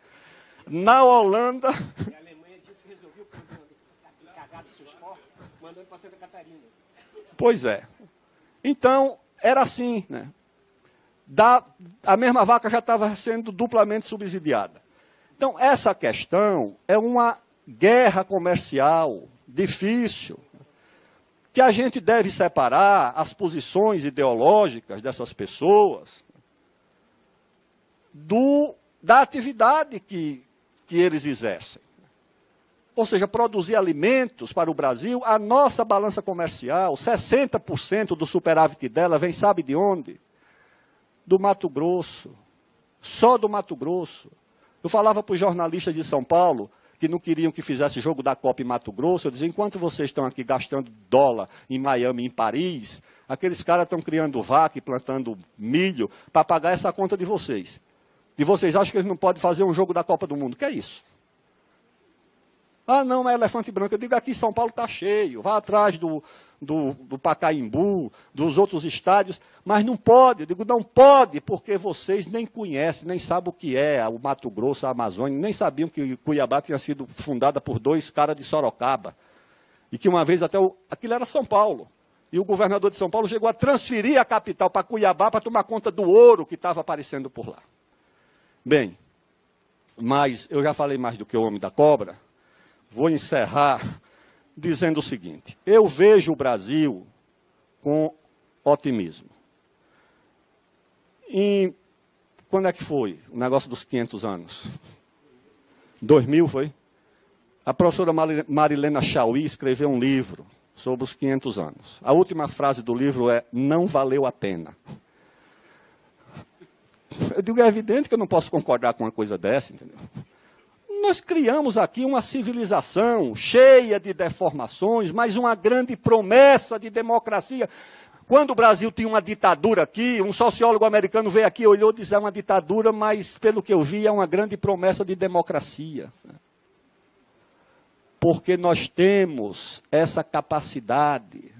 Na Holanda... E a Alemanha disse que resolveu cagar dos seus porcos, mandando para Santa Catarina. Pois é. Então, era assim, né? A mesma vaca já estava sendo duplamente subsidiada. Então, essa questão é uma guerra comercial difícil, que a gente deve separar as posições ideológicas dessas pessoas da atividade que eles exercem. Ou seja, produzir alimentos para o Brasil, a nossa balança comercial, 60% do superávit dela vem, sabe de onde? Do Mato Grosso. Só do Mato Grosso. Eu falava para os jornalistas de São Paulo, que não queriam que fizesse jogo da Copa em Mato Grosso, eu dizia, enquanto vocês estão aqui gastando dólar em Miami, em Paris, aqueles caras estão criando vaca e plantando milho para pagar essa conta de vocês. E vocês acham que eles não podem fazer um jogo da Copa do Mundo? O que é isso? Ah, não, é elefante branco. Eu digo, aqui em São Paulo está cheio. Vá atrás do do Pacaembu, dos outros estádios, mas não pode. Eu digo, não pode, porque vocês nem conhecem, nem sabem o que é o Mato Grosso, a Amazônia, nem sabiam que Cuiabá tinha sido fundada por 2 caras de Sorocaba. E que uma vez até aquilo era São Paulo. E o governador de São Paulo chegou a transferir a capital para Cuiabá para tomar conta do ouro que estava aparecendo por lá. Bem, mas eu já falei mais do que o homem da cobra. Vou encerrar dizendo o seguinte: eu vejo o Brasil com otimismo. E quando é que foi o negócio dos 500 anos? 2000 foi? A professora Marilena Chauí escreveu um livro sobre os 500 anos. A última frase do livro é: não valeu a pena. Eu digo, é evidente que eu não posso concordar com uma coisa dessa, entendeu? Nós criamos aqui uma civilização cheia de deformações, mas uma grande promessa de democracia. Quando o Brasil tinha uma ditadura aqui, um sociólogo americano veio aqui, olhou e disse, é uma ditadura, mas pelo que eu vi, é uma grande promessa de democracia. Porque nós temos essa capacidade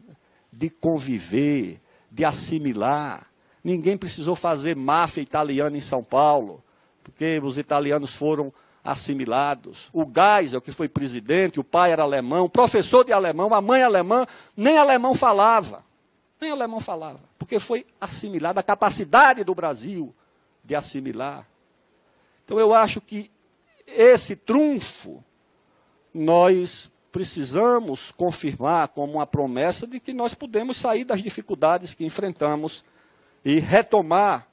de conviver, de assimilar. Ninguém precisou fazer máfia italiana em São Paulo, porque os italianos foram assimilados. O Geisel, que foi presidente, o pai era alemão, professor de alemão, a mãe alemã, nem alemão falava. Nem alemão falava, porque foi assimilada a capacidade do Brasil de assimilar. Então eu acho que esse trunfo nós precisamos confirmar como uma promessa de que nós podemos sair das dificuldades que enfrentamos e retomar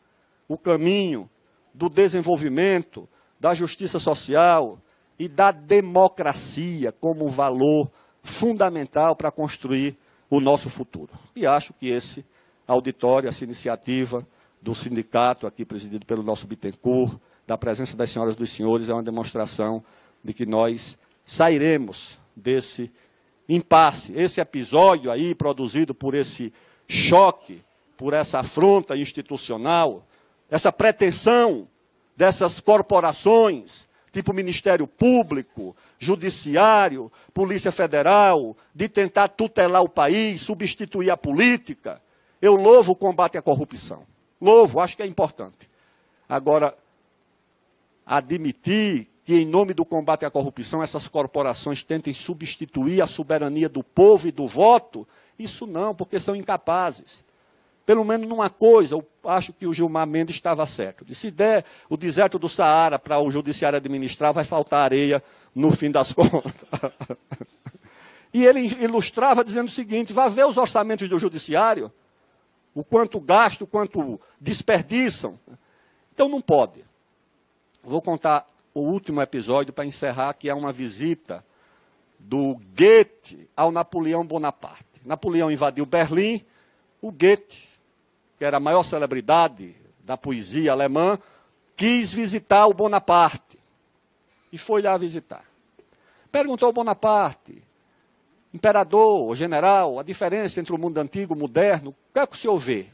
o caminho do desenvolvimento, da justiça social e da democracia como um valor fundamental para construir o nosso futuro. E acho que esse auditório, essa iniciativa do sindicato, aqui presidido pelo nosso Bittencourt, da presença das senhoras e dos senhores, é uma demonstração de que nós sairemos desse impasse. Esse episódio aí, produzido por esse choque, por essa afronta institucional, essa pretensão dessas corporações, tipo Ministério Público, Judiciário, Polícia Federal, de tentar tutelar o país, substituir a política. Eu louvo o combate à corrupção. Louvo, acho que é importante. Agora, admitir que, em nome do combate à corrupção, essas corporações tentem substituir a soberania do povo e do voto, isso não, porque são incapazes. Pelo menos numa coisa, eu acho que o Gilmar Mendes estava certo. Se der o deserto do Saara para o judiciário administrar, vai faltar areia no fim das contas. E ele ilustrava dizendo o seguinte, vá ver os orçamentos do judiciário, o quanto gastam, o quanto desperdiçam. Então não pode. Vou contar o último episódio para encerrar, que é uma visita do Goethe ao Napoleão Bonaparte. Napoleão invadiu Berlim, o Goethe, que era a maior celebridade da poesia alemã, quis visitar o Bonaparte. E foi lá visitar. Perguntou ao Bonaparte, imperador, general, a diferença entre o mundo antigo e o moderno, o que é que o senhor vê?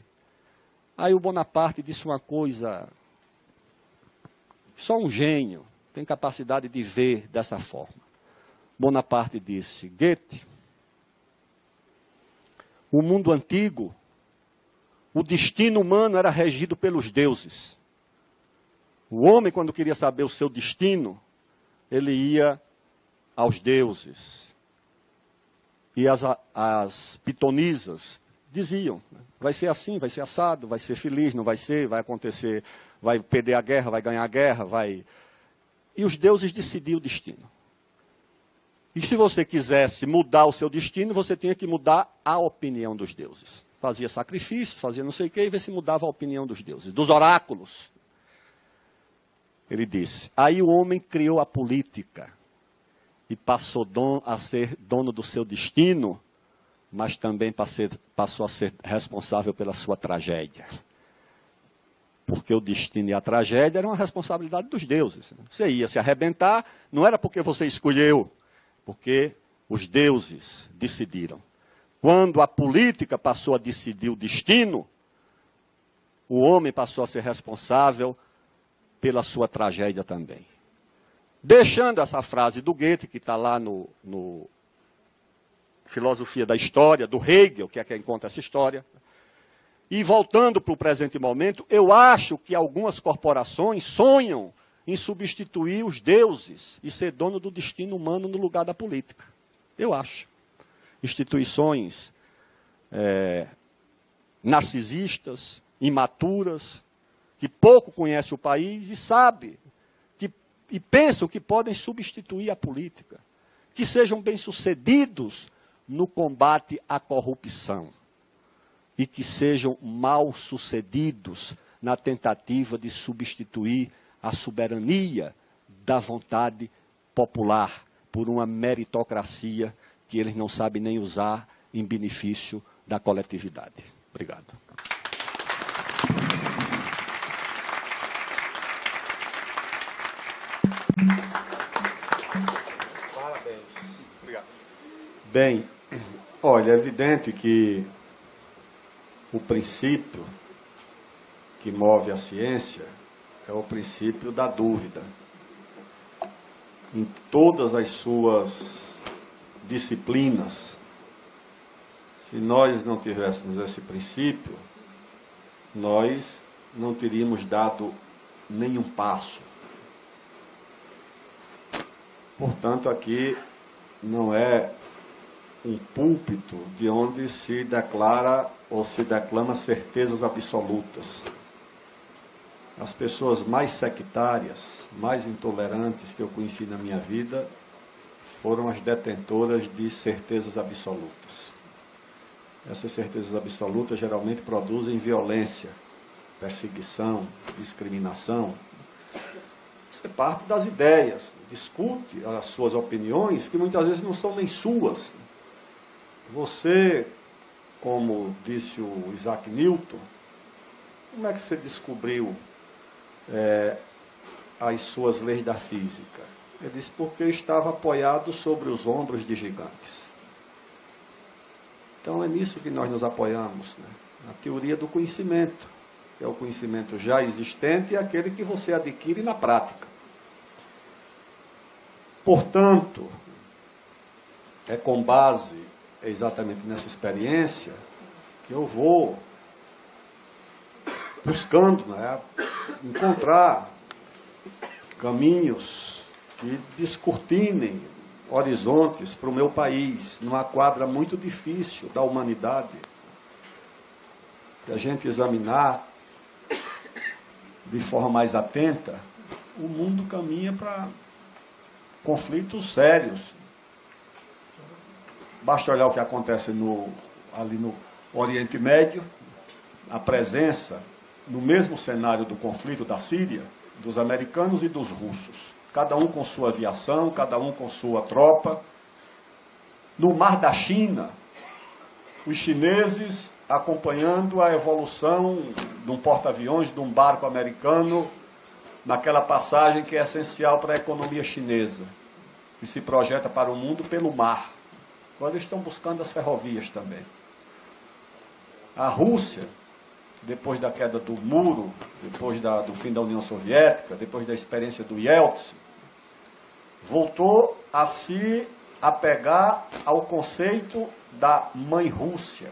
Aí o Bonaparte disse uma coisa, só um gênio tem capacidade de ver dessa forma. Bonaparte disse, Goethe, o mundo antigo, o destino humano era regido pelos deuses. O homem, quando queria saber o seu destino, ele ia aos deuses. E as pitonisas diziam, vai ser assim, vai ser assado, vai ser feliz, não vai ser, vai acontecer, vai perder a guerra, vai ganhar a guerra, vai... E os deuses decidiam o destino. E se você quisesse mudar o seu destino, você tinha que mudar a opinião dos deuses. Fazia sacrifícios, fazia não sei o quê, e vê se mudava a opinião dos deuses, dos oráculos. Ele disse, aí o homem criou a política e passou a ser dono do seu destino, mas também passou a ser responsável pela sua tragédia. Porque o destino e a tragédia eram a responsabilidade dos deuses. Você ia se arrebentar, não era porque você escolheu, porque os deuses decidiram. Quando a política passou a decidir o destino, o homem passou a ser responsável pela sua tragédia também. Deixando essa frase do Goethe, que está lá no filosofia da história, do Hegel, que é quem conta essa história. E voltando para o presente momento, eu acho que algumas corporações sonham em substituir os deuses e ser dono do destino humano no lugar da política. Eu acho. Instituições narcisistas, imaturas, que pouco conhecem o país e pensam que podem substituir a política. Que sejam bem-sucedidos no combate à corrupção e que sejam mal-sucedidos na tentativa de substituir a soberania da vontade popular por uma meritocracia que eles não sabem nem usar em benefício da coletividade. Obrigado. Parabéns. Obrigado. Bem, olha, é evidente que o princípio que move a ciência é o princípio da dúvida. Em todas as suas disciplinas, se nós não tivéssemos esse princípio, nós não teríamos dado nenhum passo. Portanto, aqui não é um púlpito de onde se declara ou se declama certezas absolutas. As pessoas mais sectárias, mais intolerantes que eu conheci na minha vida foram as detentoras de certezas absolutas. Essas certezas absolutas geralmente produzem violência, perseguição, discriminação. Você parte das ideias, discute as suas opiniões, que muitas vezes não são nem suas. Você, como disse o Isaac Newton, como é que você descobriu as suas leis da física? Ele disse, porque eu estava apoiado sobre os ombros de gigantes. Então é nisso que nós nos apoiamos, né? Na teoria do conhecimento, que é o conhecimento já existente e aquele que você adquire na prática. Portanto, é com base exatamente nessa experiência que eu vou buscando, né, encontrar caminhos que descortinem horizontes para o meu país, numa quadra muito difícil da humanidade. Se a gente examinar de forma mais atenta, o mundo caminha para conflitos sérios. Basta olhar o que acontece ali no Oriente Médio, a presença, no mesmo cenário do conflito da Síria, dos americanos e dos russos. Cada um com sua aviação, cada um com sua tropa. No Mar da China, os chineses acompanhando a evolução de um porta-aviões, de um barco americano, naquela passagem que é essencial para a economia chinesa, que se projeta para o mundo pelo mar. Agora eles estão buscando as ferrovias também. A Rússia, depois da queda do muro, depois do fim da União Soviética, depois da experiência do Yeltsin, voltou a se apegar ao conceito da mãe Rússia.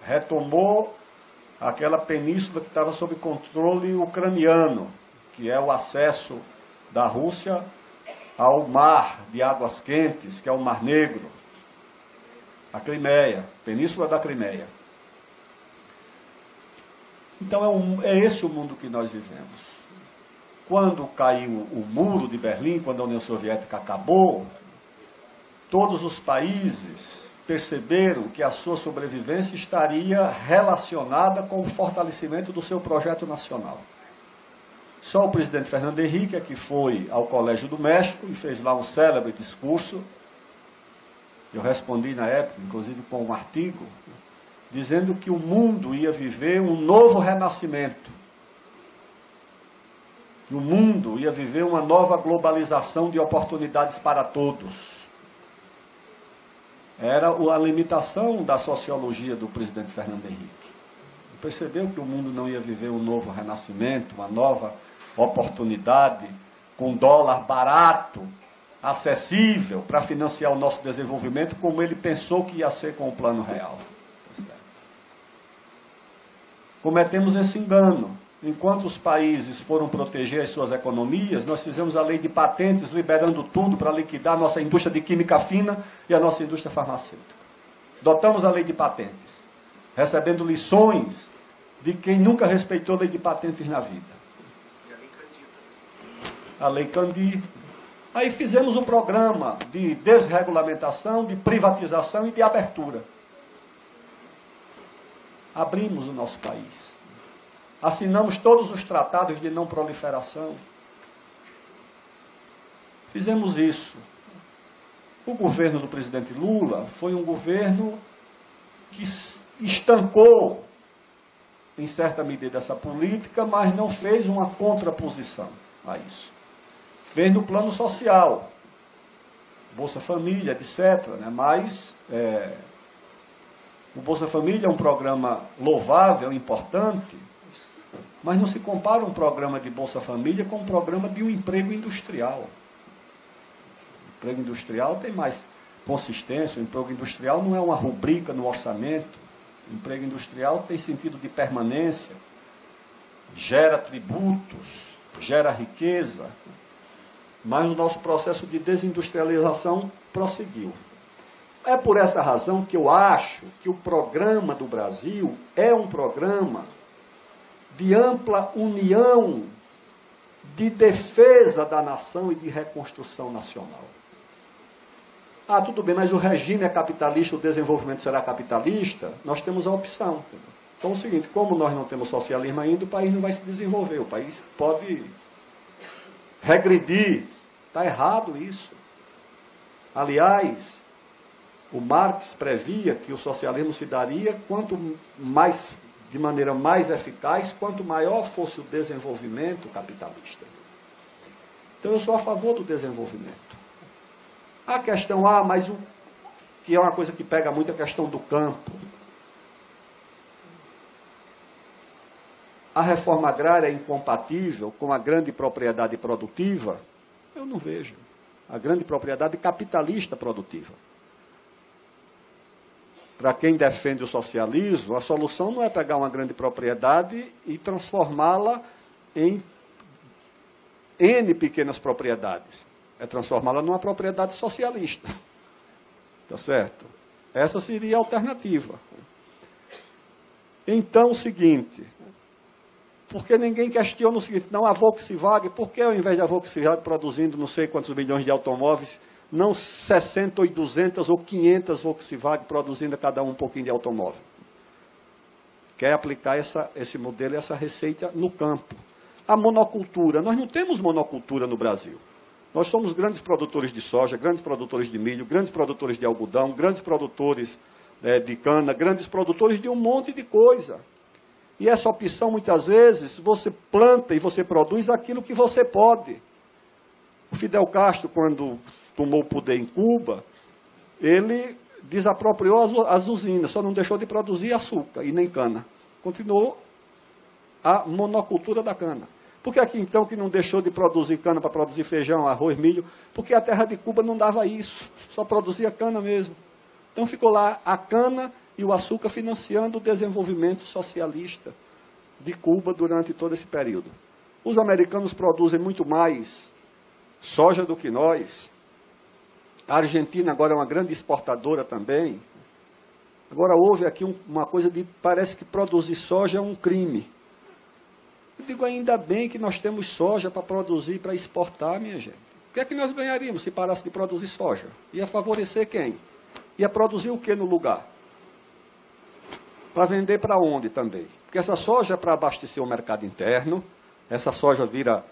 Retomou aquela península que estava sob controle ucraniano, que é o acesso da Rússia ao mar de águas quentes, que é o Mar Negro, a Crimeia, Península da Crimeia. Então é esse o mundo que nós vivemos. Quando caiu o muro de Berlim, quando a União Soviética acabou, todos os países perceberam que a sua sobrevivência estaria relacionada com o fortalecimento do seu projeto nacional. Só o presidente Fernando Henrique é que foi ao Colégio do México e fez lá um célebre discurso. Eu respondi na época, inclusive com um artigo, dizendo que o mundo ia viver um novo renascimento. Que o mundo ia viver uma nova globalização de oportunidades para todos. Era a limitação da sociologia do presidente Fernando Henrique. Percebeu que o mundo não ia viver um novo renascimento, uma nova oportunidade, com dólar barato, acessível para financiar o nosso desenvolvimento, como ele pensou que ia ser com o Plano Real. Cometemos esse engano. Enquanto os países foram proteger as suas economias, nós fizemos a lei de patentes, liberando tudo para liquidar a nossa indústria de química fina e a nossa indústria farmacêutica. Dotamos a lei de patentes, recebendo lições de quem nunca respeitou a lei de patentes na vida. E a Lei Candir. A Lei Candir. Aí fizemos um programa de desregulamentação, de privatização e de abertura. Abrimos o nosso país. Assinamos todos os tratados de não proliferação. Fizemos isso. O governo do presidente Lula foi um governo que estancou, em certa medida, essa política, mas não fez uma contraposição a isso. Fez no plano social, Bolsa Família, etc. Mas o Bolsa Família é um programa louvável, importante, mas não se compara um programa de Bolsa Família com um programa de um emprego industrial. O emprego industrial tem mais consistência, o emprego industrial não é uma rubrica no orçamento, o emprego industrial tem sentido de permanência, gera tributos, gera riqueza, mas o nosso processo de desindustrialização prosseguiu. É por essa razão que eu acho que o programa do Brasil é um programa de ampla união, de defesa da nação e de reconstrução nacional. Ah, tudo bem, mas o regime é capitalista, o desenvolvimento será capitalista? Nós temos a opção. Então é o seguinte, como nós não temos socialismo ainda, o país não vai se desenvolver, o país pode regredir. Está errado isso. Aliás, o Marx previa que o socialismo se daria quanto mais, de maneira mais eficaz, quanto maior fosse o desenvolvimento capitalista. Então eu sou a favor do desenvolvimento. A questão, mas o que é uma coisa que pega muito, a questão do campo. A reforma agrária é incompatível com a grande propriedade produtiva? Eu não vejo. A grande propriedade capitalista produtiva. Para quem defende o socialismo, a solução não é pegar uma grande propriedade e transformá-la em N pequenas propriedades. É transformá-la numa propriedade socialista. Tá certo? Essa seria a alternativa. Então, o seguinte, porque ninguém questiona o seguinte, não, a Volkswagen, por que ao invés da Volkswagen produzindo não sei quantos milhões de automóveis, não 60 ou 200 ou 500 Volkswagen produzindo a cada um pouquinho de automóvel? Quer aplicar esse modelo e essa receita no campo. A monocultura, nós não temos monocultura no Brasil. Nós somos grandes produtores de soja, grandes produtores de milho, grandes produtores de algodão, grandes produtores de cana, grandes produtores de um monte de coisa. E essa opção, muitas vezes, você planta e você produz aquilo que você pode. O Fidel Castro, quando tomou o poder em Cuba, ele desapropriou as usinas, só não deixou de produzir açúcar e nem cana. Continuou a monocultura da cana. Por que aqui, então, que não deixou de produzir cana para produzir feijão, arroz, milho? Porque a terra de Cuba não dava isso, só produzia cana mesmo. Então ficou lá a cana e o açúcar financiando o desenvolvimento socialista de Cuba durante todo esse período. Os americanos produzem muito mais soja do que nós. A Argentina agora é uma grande exportadora também. Agora houve aqui uma coisa de, parece que produzir soja é um crime. Eu digo, ainda bem que nós temos soja para produzir, para exportar, minha gente. O que é que nós ganharíamos se parasse de produzir soja? Ia favorecer quem? Ia produzir o que no lugar? Para vender para onde também? Porque essa soja é para abastecer o mercado interno, essa soja vira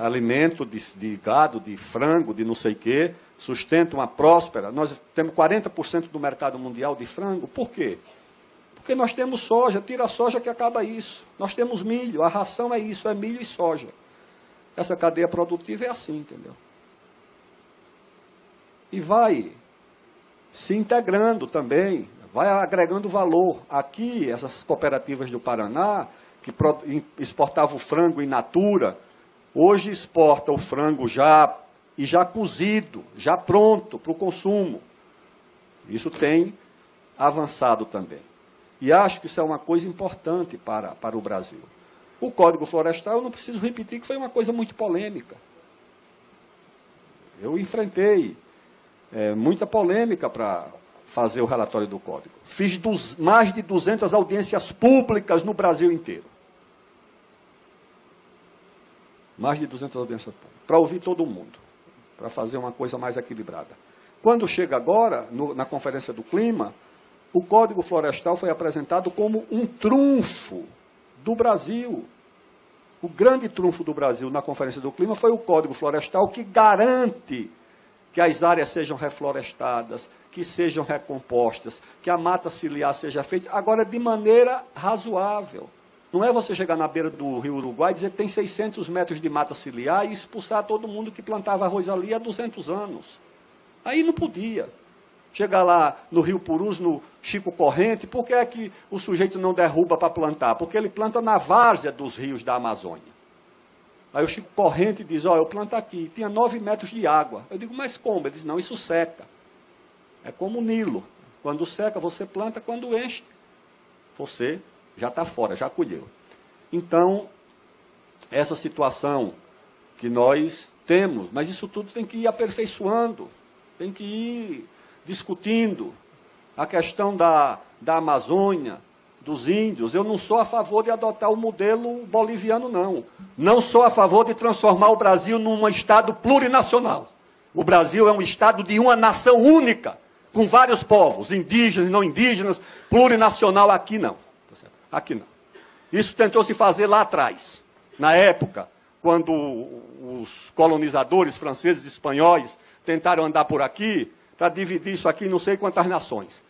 alimento de gado, de frango, de não sei o quê, sustenta uma próspera. Nós temos 40% do mercado mundial de frango. Por quê? Porque nós temos soja, tira a soja que acaba isso. Nós temos milho, a ração é isso, é milho e soja. Essa cadeia produtiva é assim, entendeu? E vai se integrando também, vai agregando valor. Aqui, essas cooperativas do Paraná, que exportavam o frango in natura, hoje exporta o frango já e já cozido, já pronto para o consumo. Isso tem avançado também. E acho que isso é uma coisa importante para o Brasil. O Código Florestal, eu não preciso repetir que foi uma coisa muito polêmica. Eu enfrentei muita polêmica para fazer o relatório do Código. Fiz mais de 200 audiências públicas no Brasil inteiro. Mais de 200 audiências públicas. Para ouvir todo mundo. Para fazer uma coisa mais equilibrada. Quando chega agora, na Conferência do Clima, o Código Florestal foi apresentado como um trunfo do Brasil. O grande trunfo do Brasil na Conferência do Clima foi o Código Florestal, que garante que as áreas sejam reflorestadas, que sejam recompostas, que a mata ciliar seja feita, agora de maneira razoável. Não é você chegar na beira do Rio Uruguai e dizer que tem 600 metros de mata ciliar e expulsar todo mundo que plantava arroz ali há 200 anos. Aí não podia. Chegar lá no Rio Purus, no Chico Corrente, por que é que o sujeito não derruba para plantar? Porque ele planta na várzea dos rios da Amazônia. Aí o Chico Corrente diz, ó, eu planto aqui, tinha 9 metros de água. Eu digo, mas como? Ele diz, não, isso seca. É como o Nilo. Quando seca, você planta, quando enche, você já está fora, já colheu. Então, essa situação que nós temos, mas isso tudo tem que ir aperfeiçoando, tem que ir discutindo a questão da Amazônia, dos índios. Eu não sou a favor de adotar o modelo boliviano, não. Não sou a favor de transformar o Brasil num estado plurinacional. O Brasil é um estado de uma nação única, com vários povos, indígenas, não indígenas, plurinacional. Aqui não. Aqui não. Isso tentou se fazer lá atrás, na época, quando os colonizadores franceses e espanhóis tentaram andar por aqui, para dividir isso aqui em não sei quantas nações.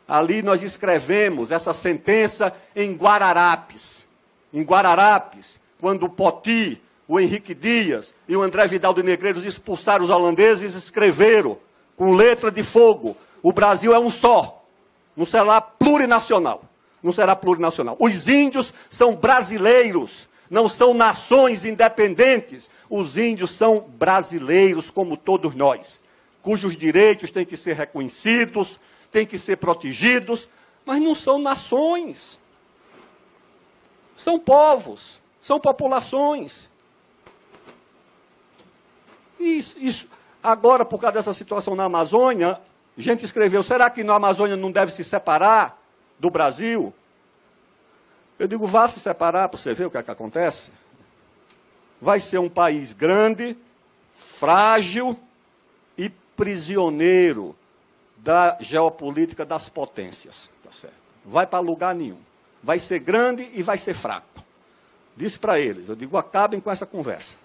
Ali nós escrevemos essa sentença em Guararapes. Em Guararapes, quando o Poti, o Henrique Dias e o André Vidal de Negreiros expulsaram os holandeses, escreveram com letra de fogo, o Brasil é um só, não será plurinacional. Não será plurinacional. Os índios são brasileiros, não são nações independentes. Os índios são brasileiros, como todos nós, cujos direitos têm que ser reconhecidos, têm que ser protegidos, mas não são nações. São povos, são populações. Isso. Agora, por causa dessa situação na Amazônia, a gente escreveu, será que na Amazônia não deve se separar do Brasil? Eu digo, vá se separar para você ver o que é que acontece. Vai ser um país grande, frágil e prisioneiro da geopolítica das potências. Tá certo? Vai para lugar nenhum. Vai ser grande e vai ser fraco. Disse para eles, eu digo, acabem com essa conversa.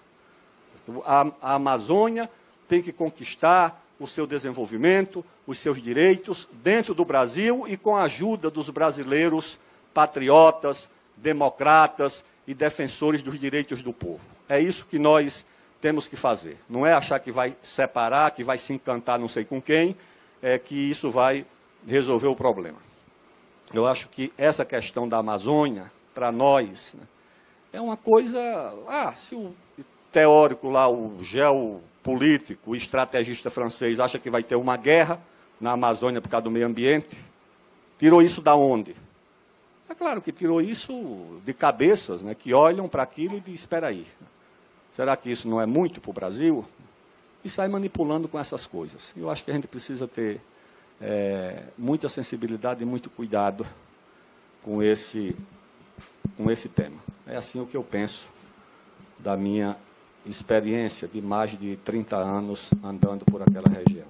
A Amazônia tem que conquistar o seu desenvolvimento, os seus direitos, dentro do Brasil e com a ajuda dos brasileiros patriotas, democratas e defensores dos direitos do povo. É isso que nós temos que fazer. Não é achar que vai separar, que vai se encantar não sei com quem, que isso vai resolver o problema. Eu acho que essa questão da Amazônia, para nós, né, é uma coisa... se o teórico lá, o geopolítico, o estrategista francês, acha que vai ter uma guerra na Amazônia por causa do meio ambiente, tirou isso da onde? É claro que tirou isso de cabeças, né, que olham para aquilo e dizem, espera aí, será que isso não é muito para o Brasil? E sai manipulando com essas coisas. Eu acho que a gente precisa ter muita sensibilidade e muito cuidado com esse tema. É assim o que eu penso da minha experiência de mais de 30 anos andando por aquela região.